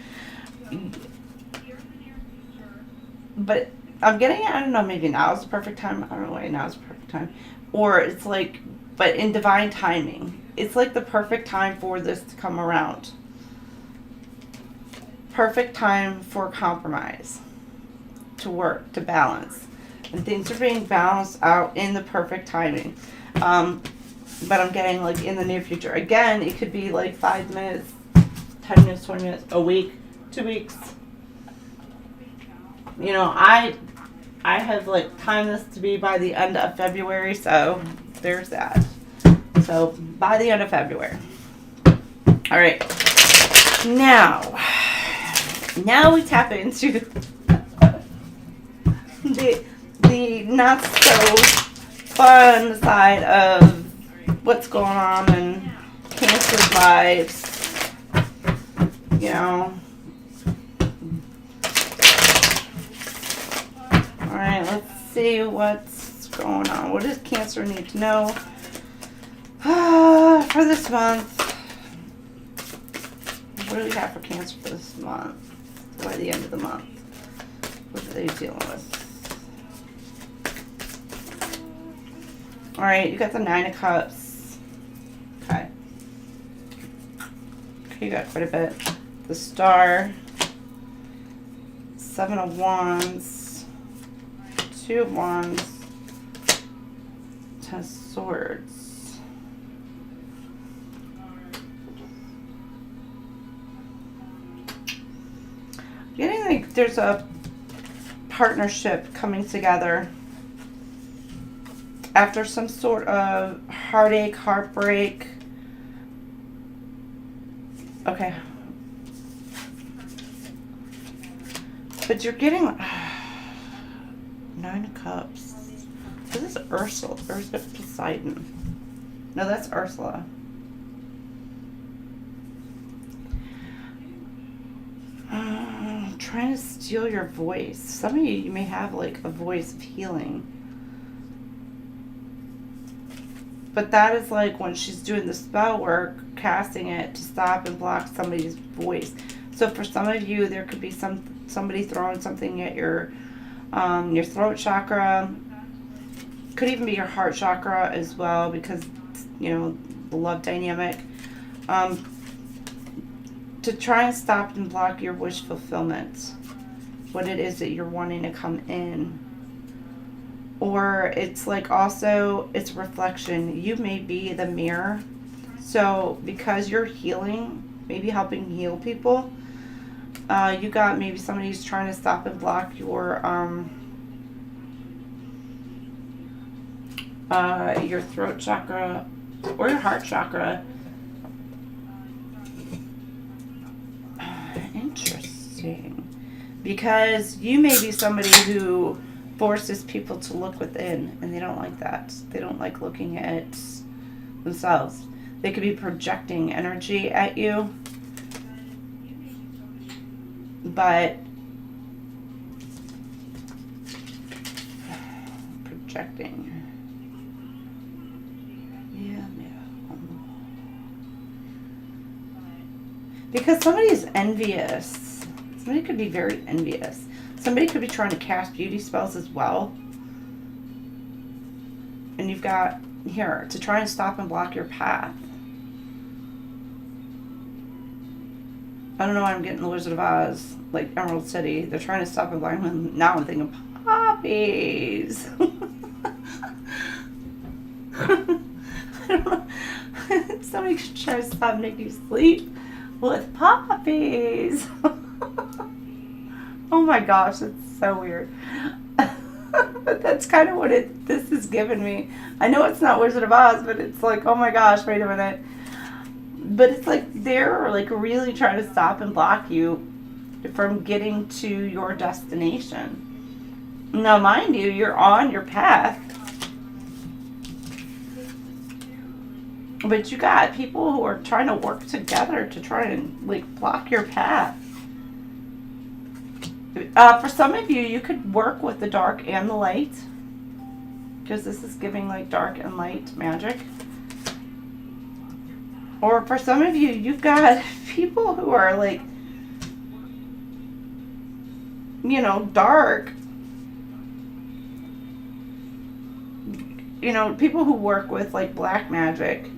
But I'm getting it, I don't know, maybe now is the perfect time. I don't know why now is the perfect time. Or it's like, but in divine timing. it's like the perfect time for this to come around. Perfect time for compromise, to work, to balance. And things are being balanced out in the perfect timing. But I'm getting like in the near future. Again, it could be like 5 minutes, 10 minutes, 20 minutes, a week, 2 weeks. You know, I have like timed this to be by the end of February, so there's that. So by the end of February. All right. Now we tap into the not so fun side of what's going on in Cancer's lives. You know. Alright, let's see what's going on. What does Cancer need to know for this month? What do we have for Cancer for this month? By the end of the month. What are they dealing with? Alright, you got the 9 of Cups. Okay. Okay, you got quite a bit. The Star. 7 of Wands. 2 of Wands. 10 of Swords. Getting like there's a partnership coming together after some sort of heartache, heartbreak. Okay. But you're getting 9 of Cups. This is Ursula. Or is it Poseidon? No, that's Ursula. Trying to steal your voice. Some of you may have like a voice of healing. But that is like when she's doing the spell work, casting it to stop and block somebody's voice. So for some of you, there could be somebody throwing something at your throat chakra. Could even be your heart chakra as well, because, you know, the love dynamic. To try and stop and block your wish fulfillment. What it is that you're wanting to come in. Or it's like also, it's reflection. You may be the mirror. So because you're healing, maybe helping heal people, you got maybe somebody who's trying to stop and block your throat chakra or your heart chakra. Interesting. Because you may be somebody who forces people to look within, and they don't like that. They don't like looking at themselves. They could be projecting energy at you, but projecting. Yeah. Because somebody is envious. Somebody could be very envious. Somebody could be trying to cast beauty spells as well. And you've got here to try and stop and block your path. I don't know why I'm getting the Wizard of Oz, like Emerald City. They're trying to stop and block him. Now I'm thinking poppies. I don't know. Somebody could try to stop and make you sleep with poppies. Oh my gosh, it's so weird. But that's kind of what this is giving me. I know it's not Wizard of Oz, but it's like, oh my gosh, wait a minute. But it's like they're like really trying to stop and block you from getting to your destination. Now, mind you, you're on your path. But you got people who are trying to work together to try and like block your path. For some of you, you could work with the dark and the light, because this is giving like dark and light magic. Or for some of you, you've got people who are like, you know, dark. You know, people who work with like black magic.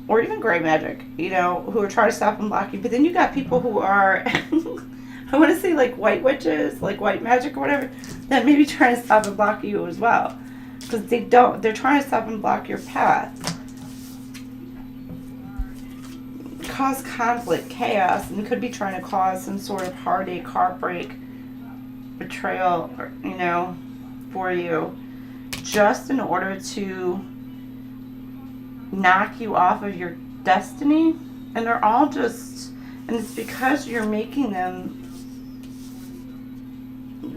or even gray magic, you know, who are trying to stop and block you. But then you got people who are, I want to say like white witches, like white magic or whatever, that maybe trying to stop and block you as well. Because they're trying to stop and block your path. Cause conflict, chaos, and could be trying to cause some sort of heartache, heartbreak, betrayal, or, you know, for you, just in order to knock you off of your destiny. And they're all just, and it's because you're making them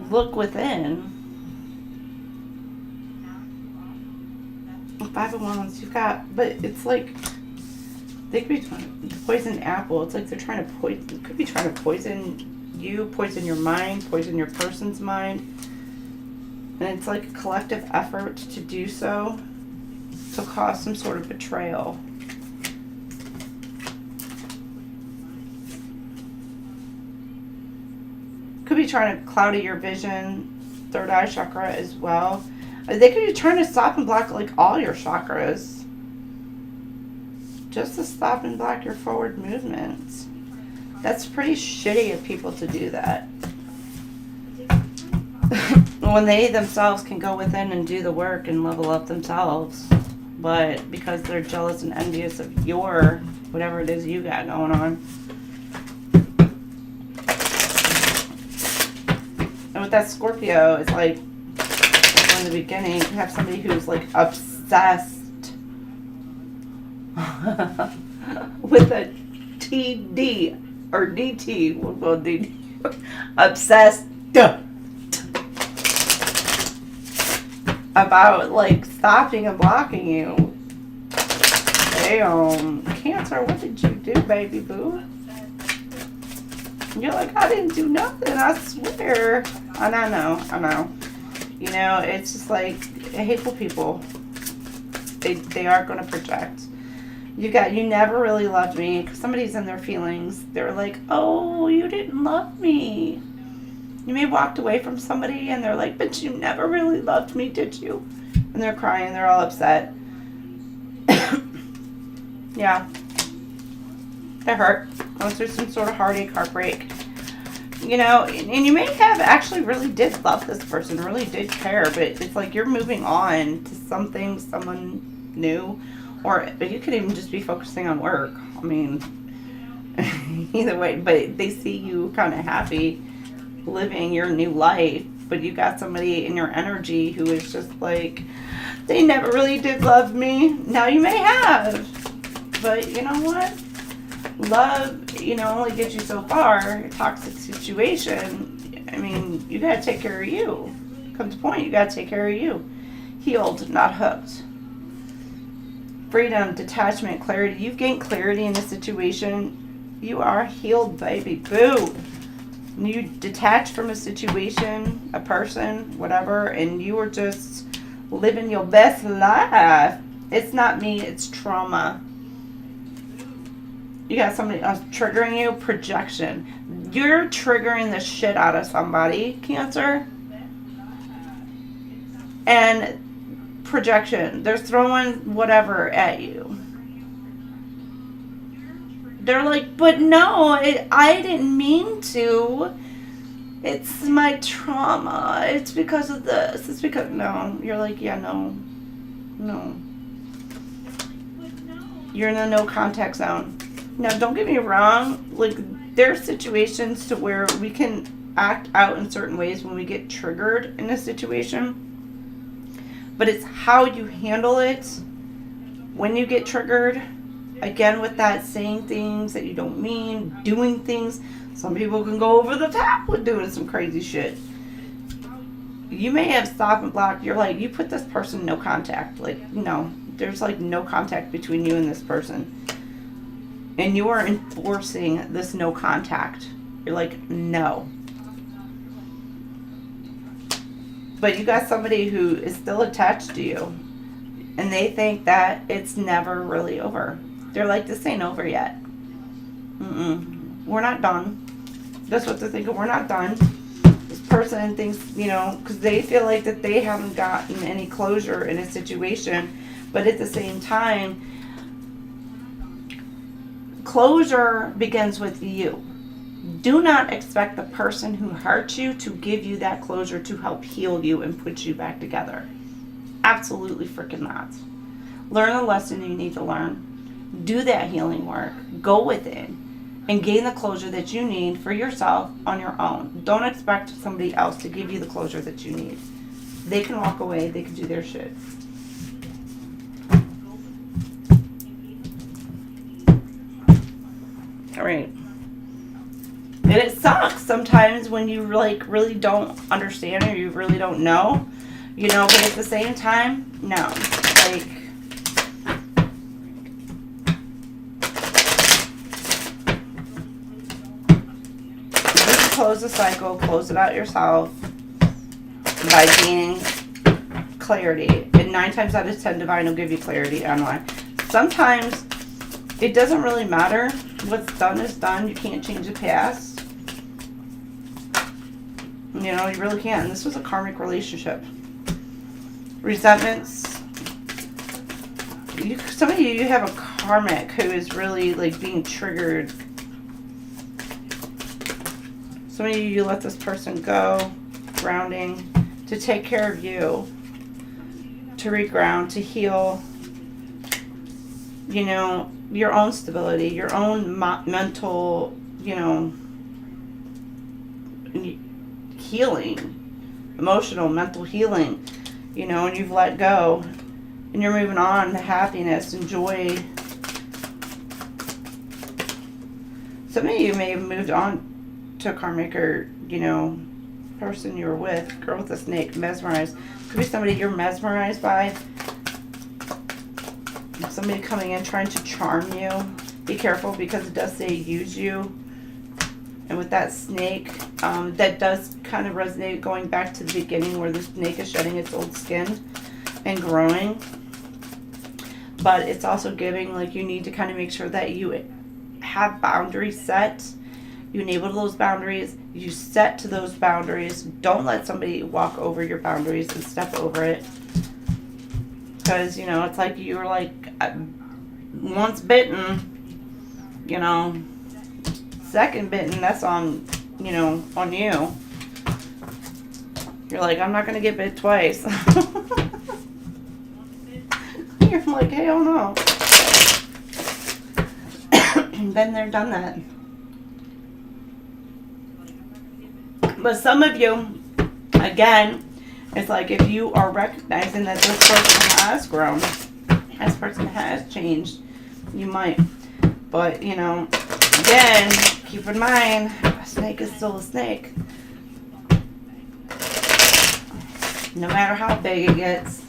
look within. 5 of Wands, you've got, but it's like they could be trying to poison apple. It's like they're trying to poison, could be trying to poison you, poison your mind, poison your person's mind. And it's like a collective effort to do so, to cause some sort of betrayal. Could be trying to cloud your vision, third eye chakra as well. They could be trying to stop and block like all your chakras, just to stop and block your forward movements. That's pretty shitty of people to do that. When they themselves can go within and do the work and level up themselves, but because they're jealous and envious of your, whatever it is you got going on. And with that Scorpio, it's like, in the beginning, you have somebody who's like obsessed with a TD or DT, well, DD, obsessed about like stopping and blocking you. Damn, Cancer, what did you do, baby boo? You're like, I didn't do nothing, I swear. And I know. You know, it's just like hateful people. They are going to project. You never really loved me. Because somebody's in their feelings. They're like, oh, you didn't love me. You may have walked away from somebody and they're like, but you never really loved me, did you? And they're crying. They're all upset. Yeah. They're hurt. Going through some sort of heartache, heartbreak. You know, and you may have actually really did love this person, really did care, but it's like you're moving on to something, someone new, or you could even just be focusing on work. I mean, either way, but they see you kind of happy living your new life, but you got somebody in your energy who is just like, they never really did love me. Now you may have, but you know what? Love, you know, only gets you so far. A toxic situation, I mean, you gotta take care of you. Comes a point, you gotta take care of you. Healed, not hooked. Freedom, detachment, clarity. You've gained clarity in a situation. You are healed, baby. Boo. You detached from a situation, a person, whatever, and you are just living your best life. It's not me, it's trauma. You got somebody else triggering you. Projection. You're triggering the shit out of somebody, Cancer. And projection. They're throwing whatever at you. They're like, but no, I didn't mean to. It's my trauma. It's because of this. It's because, no. You're like, yeah, no. You're in the no contact zone. Now, don't get me wrong, like, there are situations to where we can act out in certain ways when we get triggered in a situation, but it's how you handle it when you get triggered. Again, with that, saying things that you don't mean, doing things. Some people can go over the top with doing some crazy shit. You may have stopped and blocked. You're like, you put this person no contact. Like, no, there's like no contact between you and this person. And you are enforcing this no contact. You're like, no. But you got somebody who is still attached to you. And they think that it's never really over. They're like, this ain't over yet. We're not done. That's what they're thinking. We're not done. This person thinks, you know, because they feel like that they haven't gotten any closure in a situation. But at the same time, Closure begins with you. Do not expect the person who hurt you to give you that closure to help heal you and put you back together. Absolutely freaking not. Learn the lesson you need to learn. Do that healing work. Go within and gain the closure that you need for yourself on your own. Don't expect somebody else to give you the closure that you need. They can walk away. They can do their shit. All right. And it sucks sometimes when you like really don't understand or you really don't know, you know, but at the same time, no. Like, close the cycle, close it out yourself by gaining clarity. And 9 times out of 10, Divine will give you clarity on why. Sometimes it doesn't really matter. What's done is done. You can't change the past. You know, you really can't. And this was a karmic relationship. Resentments. Some of you have a karmic who is really like being triggered. Some of you let this person go, grounding, to take care of you, to reground, to heal, you know, your own stability, your own mental, you know, healing, emotional, mental healing, you know, and you've let go, and you're moving on to happiness and joy. Some of you may have moved on to a karmic or, you know, person you were with, girl with a snake, mesmerized. Could be somebody you're mesmerized by. Somebody coming in trying to charm you. Be careful because it does say use you. And with that snake, that does kind of resonate going back to the beginning where the snake is shedding its old skin and growing. But it's also giving, like, you need to kind of make sure that you have boundaries set. You enable those boundaries. You set to those boundaries. Don't let somebody walk over your boundaries and step over it. Because, you know, it's like you were like, once bitten, you know, second bitten, that's on, you know, on you. You're like, I'm not going to get bit twice. You're like, hell no. Been there, done that. But some of you, again, it's like if you are recognizing that this person has grown, this person has changed, you might. But, you know, again, keep in mind, a snake is still a snake. No matter how big it gets.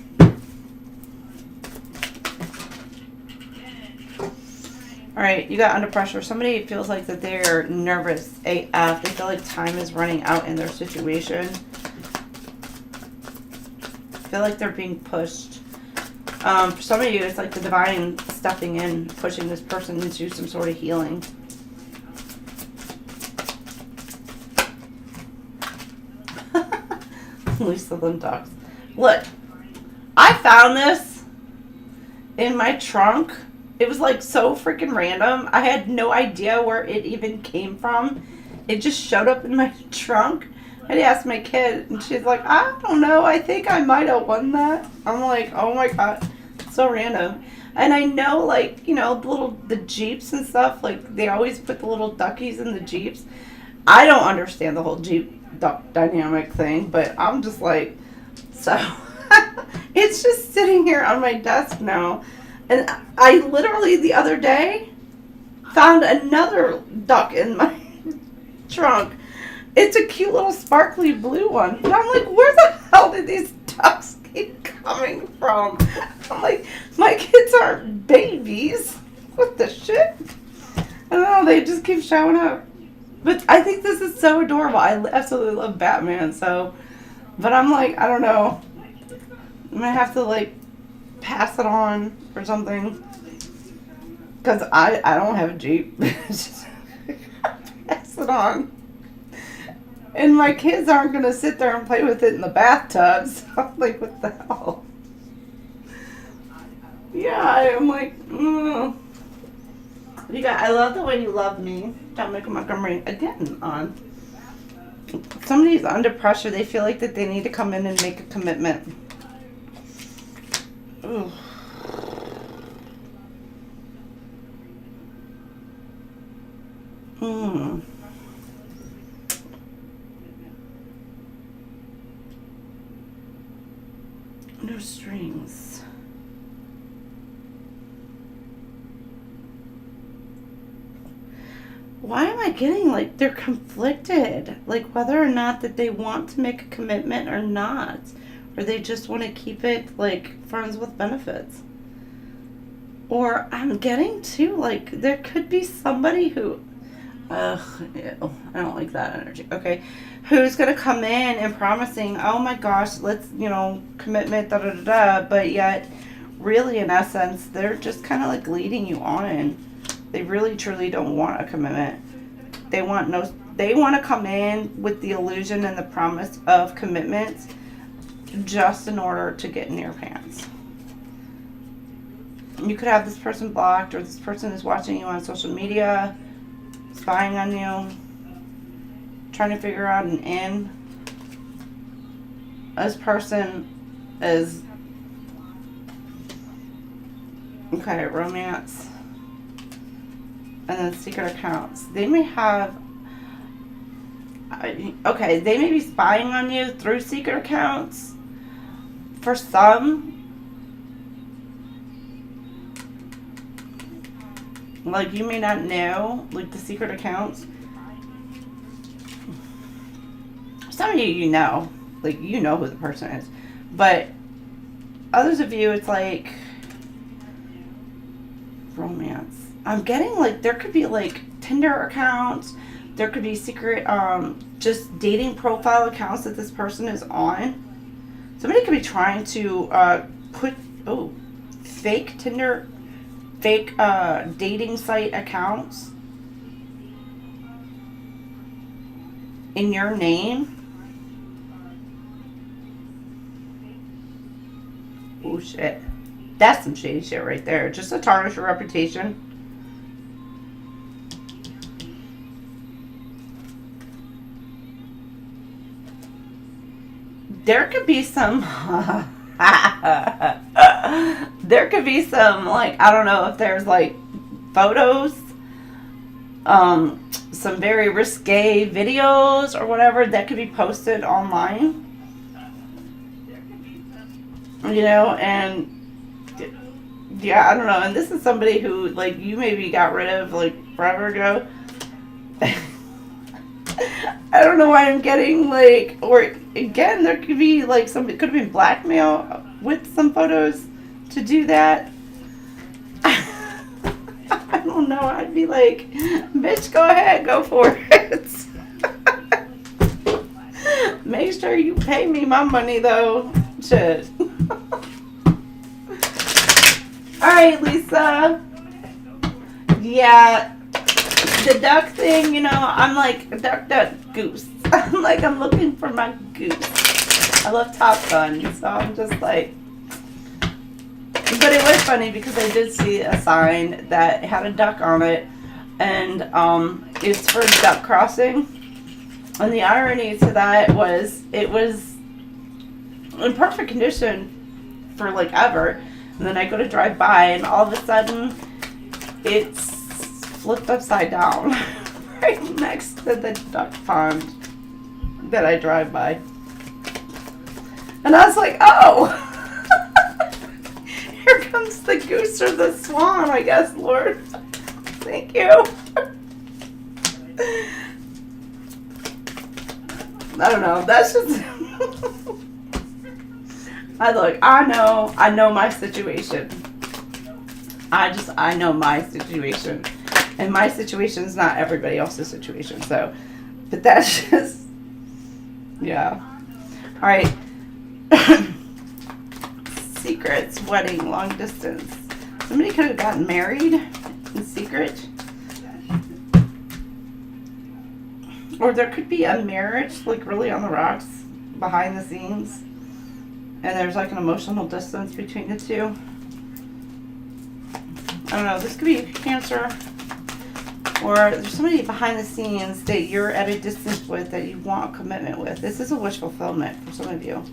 All right, you got under pressure. Somebody feels like that they're nervous AF. They feel like time is running out in their situation. Feel like they're being pushed. For some of you, it's like the divine stepping in, pushing this person into some sort of healing. Lisa them ducks. Look, I found this in my trunk. It was like so freaking random. I had no idea where it even came from. It just showed up in my trunk. I asked my kid, and she's like, I don't know. I think I might have won that. I'm like, oh my God, so random. And I know, like, you know, the Jeeps and stuff, like they always put the little duckies in the Jeeps. I don't understand the whole Jeep duck dynamic thing, but I'm just like, so it's just sitting here on my desk now. And I literally the other day found another duck in my trunk. It's a cute little sparkly blue one. And I'm like, where the hell did these ducks keep coming from? I'm like, my kids aren't babies. What the shit? I don't know, they just keep showing up. But I think this is so adorable. I absolutely love Batman, so. But I'm like, I don't know. I'm going to have to, like, pass it on or something. Because I don't have a Jeep. Just pass it on. And my kids aren't going to sit there and play with it in the bathtub. So I'm like, what the hell? Yeah, I'm like, You got, I love the way you love me. Dominic Montgomery again on. Somebody's under pressure. They feel like that they need to come in and make a commitment. Ooh. No strings. Why am I getting like they're conflicted? Like whether or not that they want to make a commitment or not. Or they just want to keep it like friends with benefits. Or I'm getting too like there could be somebody who ew, I don't like that energy. Okay. Who's gonna come in and promising, oh my gosh, let's, you know, commitment, da da da da, but yet really in essence they're just kinda like leading you on. They really truly don't want a commitment. They want to come in with the illusion and the promise of commitment just in order to get in your pants. You could have this person blocked, or this person is watching you on social media, spying on you, trying to figure out an in. This person is, okay, romance. And then secret accounts. They may have, okay, they may be spying on you through secret accounts. For some, like you may not know, like the secret accounts. Some of you know, like you know who the person is. But others of you, it's like romance. I'm getting like there could be like Tinder accounts, there could be secret just dating profile accounts that this person is on. Somebody could be trying to put fake Tinder, fake dating site accounts in your name. Oh shit. That's some shady shit right there. Just to tarnish your reputation. There could be some, there could be some, like, I don't know if there's, like, photos, some very risque videos or whatever that could be posted online, you know, and, yeah, I don't know, and this is somebody who, like, you maybe got rid of, like, forever ago. I don't know why I'm getting like, or again, there could be like some, it could have been blackmail with some photos to do that. I don't know. I'd be like, bitch, go ahead, go for it. Make sure you pay me my money though. Shit. All right, Lisa. Yeah. The duck thing, you know, I'm like duck, duck, goose. I'm like, I'm looking for my goose. I love Top Gun, so I'm just like, but it was funny because I did see a sign that had a duck on it, and it's for duck crossing. And the irony to that was, it was in perfect condition for like ever, and then I go to drive by, and all of a sudden, it's flipped upside down right next to the duck pond that I drive by. And I was like, oh, here comes the goose or the swan, I guess, Lord. Thank you. I don't know. That's just, I know my situation. I know my situation. And my situation is not everybody else's situation, so, but that's just, yeah. All right. Secrets, wedding, long distance. Somebody could have gotten married in secret. Or there could be a marriage, like really on the rocks, behind the scenes. And there's like an emotional distance between the two. I don't know, this could be Cancer. Or there's somebody behind the scenes that you're at a distance with that you want a commitment with. This is a wish fulfillment for some of you.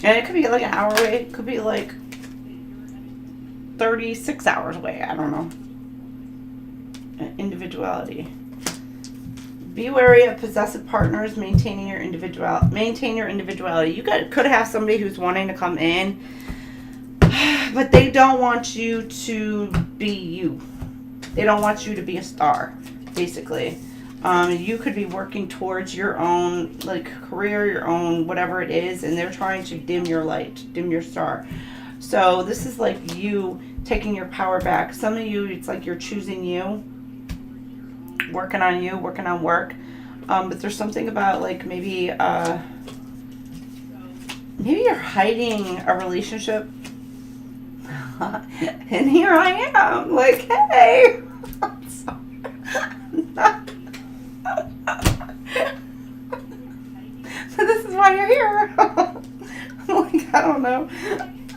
And it could be like an hour away. It could be like 36 hours away. I don't know. Individuality. Be wary of possessive partners maintaining your individuality. Maintain your individuality. You could have somebody who's wanting to come in, but they don't want you to be you. They don't want you to be a star, basically. You could be working towards your own like career, your own whatever it is, and they're trying to dim your light, dim your star. So this is like you taking your power back. Some of you, it's like you're choosing you, working on work. But there's something about like maybe you're hiding a relationship. And here I am, like, hey. So this is why you're here. I'm like, I don't know.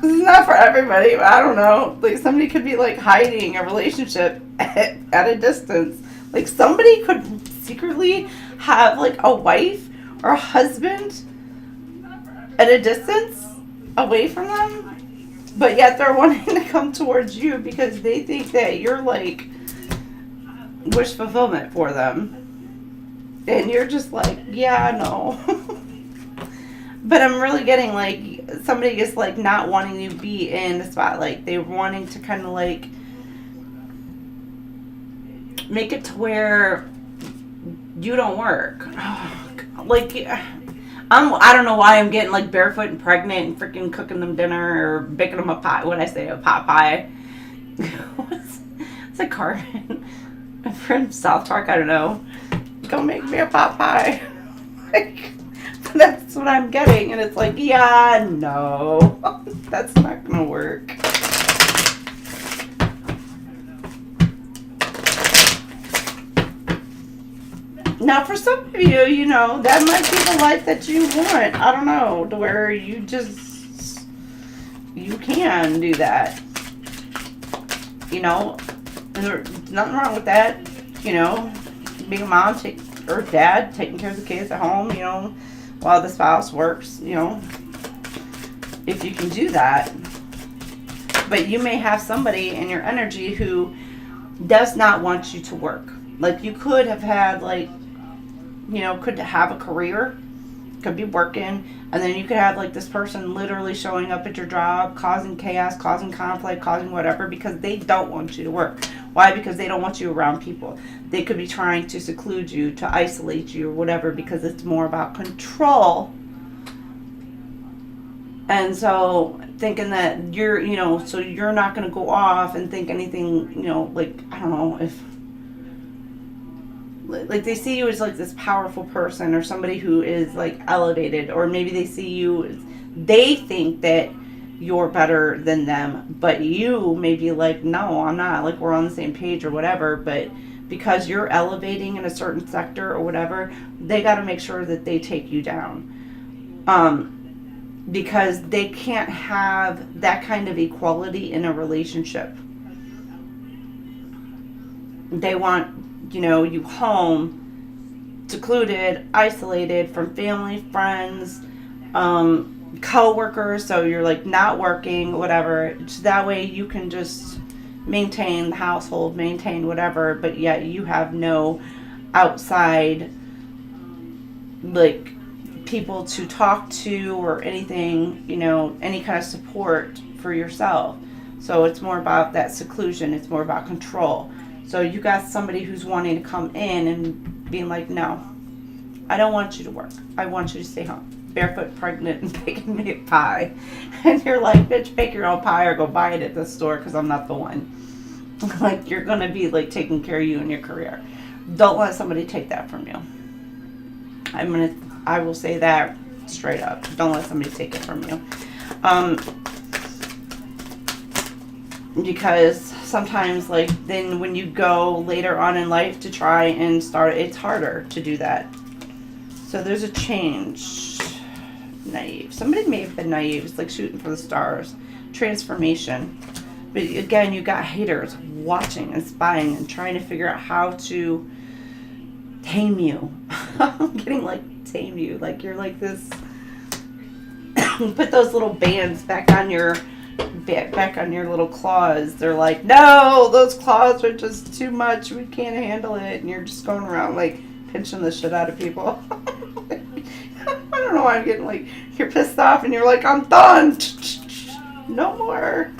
This is not for everybody, but I don't know. Like, somebody could be, like, hiding a relationship at a distance. Like, somebody could secretly have, like, a wife or a husband at a distance away from them, but yet they're wanting to come towards you because they think that you're, like, wish fulfillment for them. And you're just like, yeah, no. But I'm really getting, like, somebody is, like, not wanting to be in the spotlight. They're wanting to kind of, like, make it to where you don't work. Like, I don't know why I'm getting, like, barefoot and pregnant and freaking cooking them dinner or baking them a pie. What did I say? A pot pie? It's a cartoon from South Park. I don't know. Go make me a pot pie. Like, that's what I'm getting. And it's like, yeah, no. That's not going to work. Now, for some of you, you know, that might be the life that you want. I don't know, to where you can do that. You know, and there's nothing wrong with that. You know, being a mom or dad, taking care of the kids at home, you know, while the spouse works, you know, if you can do that. But you may have somebody in your energy who does not want you to work. Like, you could have had, like, you know, could have a career, could be working, and then you could have, like, this person literally showing up at your job, causing chaos, causing conflict, causing whatever, because they don't want you to work. Why? Because they don't want you around people. They could be trying to seclude you, to isolate you, or whatever, because it's more about control. And so, thinking that you're, you know, so you're not going to go off and think anything, you know, like, I don't know, if, like, they see you as, like, this powerful person or somebody who is, like, elevated, or maybe they see you as, they think that you're better than them, but you may be like, no, I'm not, like, we're on the same page or whatever, but because you're elevating in a certain sector or whatever, they got to make sure that they take you down, because they can't have that kind of equality in a relationship. They want, you know, you home, secluded, isolated from family, friends, co-workers, so you're, like, not working, whatever. Just that way you can just maintain the household, maintain whatever, but yet you have no outside, like, people to talk to or anything, you know, any kind of support for yourself. So it's more about that seclusion. It's more about control. So you got somebody who's wanting to come in and being like, no, I don't want you to work. I want you to stay home, barefoot, pregnant, and baking me a pie. And you're like, bitch, bake your own pie or go buy it at the store because I'm not the one. Like, you're going to be, like, taking care of you and your career. Don't let somebody take that from you. I will say that straight up. Don't let somebody take it from you. Because sometimes, like, then when you go later on in life to try and start, it's harder to do that. So there's a change. Naive. Somebody may have been naive. It's like shooting for the stars. Transformation. But again, you got haters watching and spying and trying to figure out how to tame you. I'm getting like tame you. Like you're like this. Put those little bands back on your little claws. They're like, no, those claws are just too much. We can't handle it. And you're just going around like pinching the shit out of people. I don't know why I'm getting like, you're pissed off and you're like, I'm done. No more.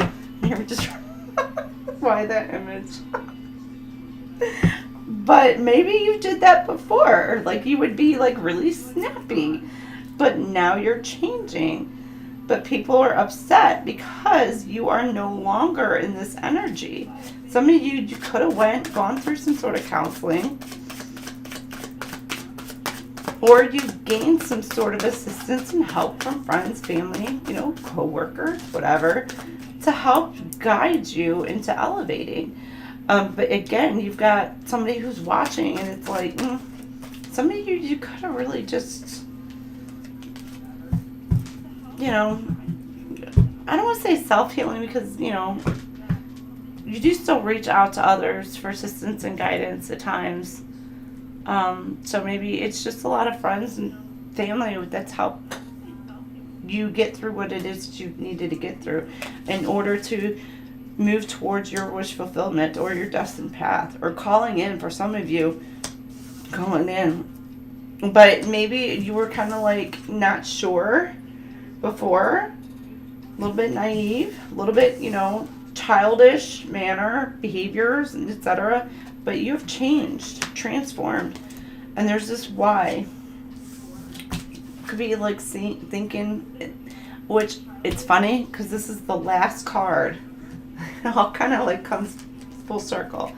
You're just why that image. But maybe you did that before. Like you would be like really snappy. But now you're changing. But people are upset because you are no longer in this energy. Some of you could have gone through some sort of counseling. Or you've gained some sort of assistance and help from friends, family, you know, co-workers, whatever, to help guide you into elevating. But again, you've got somebody who's watching and it's like, some of you could have really just, you know, I don't want to say self-healing because, you know, you do still reach out to others for assistance and guidance at times. So maybe it's just a lot of friends and family that's helped you get through what it is that you needed to get through in order to move towards your wish fulfillment or your destined path, or calling in for some of you, calling in. But maybe you were kind of like not sure before, a little bit naive, a little bit, you know, childish manner, behaviors, etc. But you've changed, transformed, and there's this why. Could be like thinking, which it's funny because this is the last card. It all kind of like comes full circle.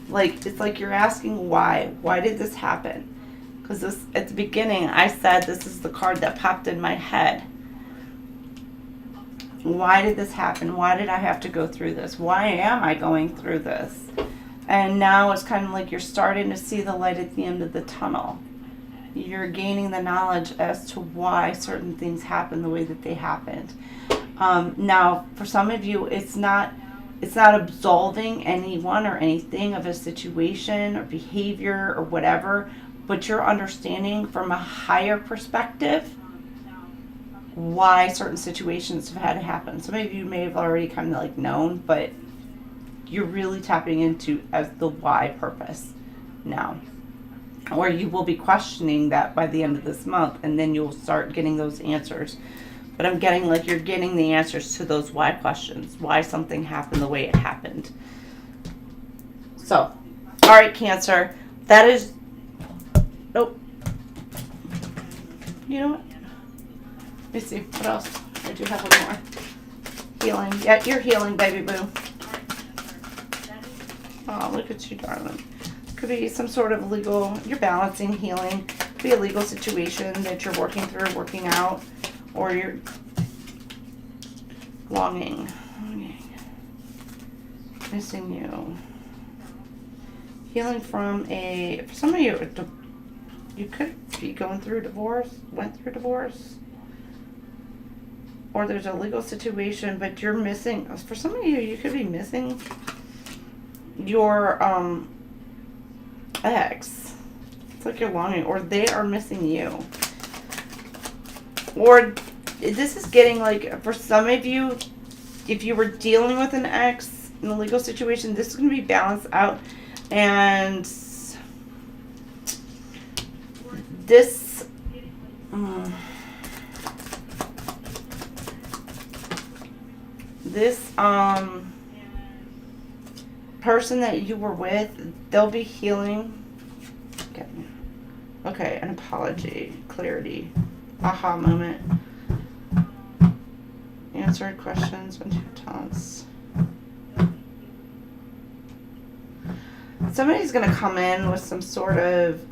Like it's like you're asking why. Why did this happen? Because this at the beginning I said this is the card that popped in my head. Why did this happen? Why did I have to go through this? Why am I going through this? And now it's kind of like you're starting to see the light at the end of the tunnel. You're gaining the knowledge as to why certain things happen the way that they happened. Now, for some of you, it's not absolving anyone or anything of a situation or behavior or whatever, but you're understanding from a higher perspective why certain situations have had to happen. Some of you may have already kind of like known, but you're really tapping into as the why purpose now. Or you will be questioning that by the end of this month, and then you'll start getting those answers. But I'm getting like you're getting the answers to those why questions, why something happened the way it happened. So, all right, Cancer, that is, nope. You know what? Let me see, what else? I do have one more. Healing. Yeah, you're healing, baby boo. Oh, look at you, darling. Could be some sort of legal, you're balancing healing. Could be a legal situation that you're working through, working out, or you're longing. Missing you. Healing from for some of you, you could be going through divorce, went through divorce. Or there's a legal situation, but you're missing, for some of you, you could be missing your ex. It's like you're longing, or they are missing you. Or this is getting like, for some of you, if you were dealing with an ex in a legal situation, this is going to be balanced out. And this, this person that you were with, they'll be healing. Okay, an apology, clarity, aha moment, answered questions when two talents. Somebody's going to come in with some sort of,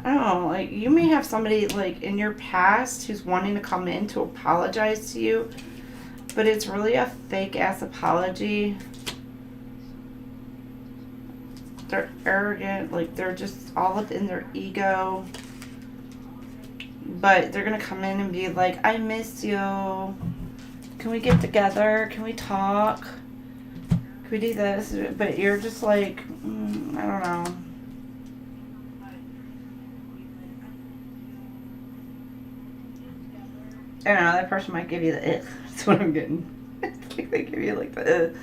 I don't know, like you may have somebody like in your past who's wanting to come in to apologize to you, but it's really a fake ass apology. They're arrogant, like they're just all up in their ego. But they're going to come in and be like, I miss you. Can we get together? Can we talk? Can we do this? But you're just like, I don't know. I don't know, that person might give you the ick. That's what I'm getting. It's like they give you like the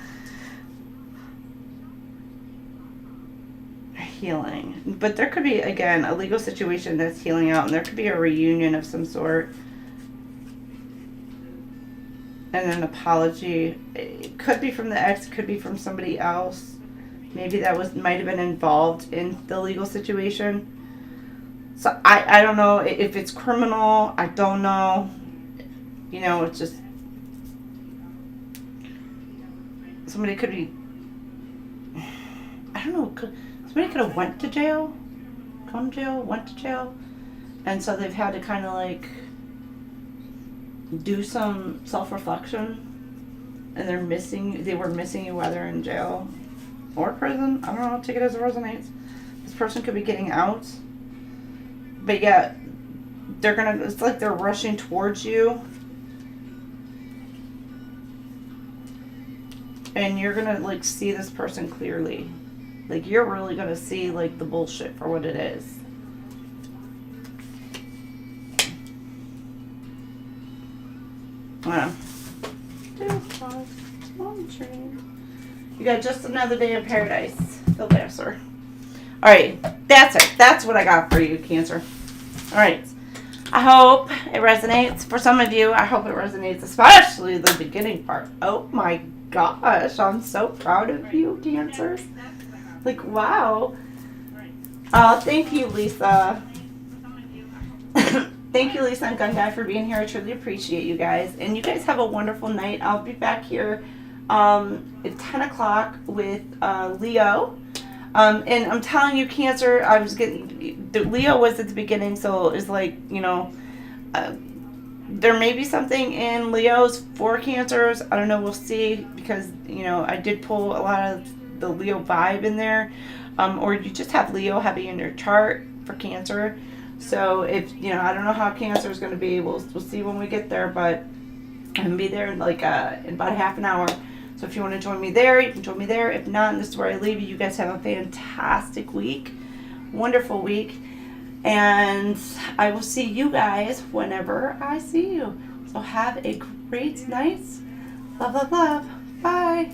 healing. But there could be, again, a legal situation that's healing out, and there could be a reunion of some sort. And an apology. It could be from the ex, could be from somebody else. Maybe that might have been involved in the legal situation. So I don't know if it's criminal. I don't know. You know, it's just somebody could be. I don't know. Somebody could have went to jail, come to jail, went to jail, and so they've had to kind of like do some self-reflection, and they were missing you while they're in jail or prison. I don't know, take it as it resonates. This person could be getting out, but yeah, it's like they're rushing towards you, and you're gonna like see this person clearly. Like you're really gonna see like the bullshit for what it is. You got just another day in paradise. Feel better, sir. Alright, that's it. That's what I got for you, Cancer. Alright. I hope it resonates. For some of you, I hope it resonates, especially the beginning part. Oh my gosh, I'm so proud of you, Cancers. Like, wow. Oh, thank you, Lisa. Thank you, Lisa and Gunguy, for being here. I truly appreciate you guys. And you guys have a wonderful night. I'll be back here at 10 o'clock with Leo. And I'm telling you, Cancer, Leo was at the beginning, so it's like, you know, there may be something in Leo's for Cancers. I don't know, we'll see, because, you know, I did pull a lot of the Leo vibe in there. Or you just have Leo heavy in your chart for Cancer. So if, you know, I don't know how Cancer is going to be. We'll see when we get there, but I'm going to be there in like in about a half an hour. So if you want to join me there, you can join me there. If not, and this is where I leave you. You guys have a fantastic week. Wonderful week. And I will see you guys whenever I see you. So have a great night. Love, love, love. Bye.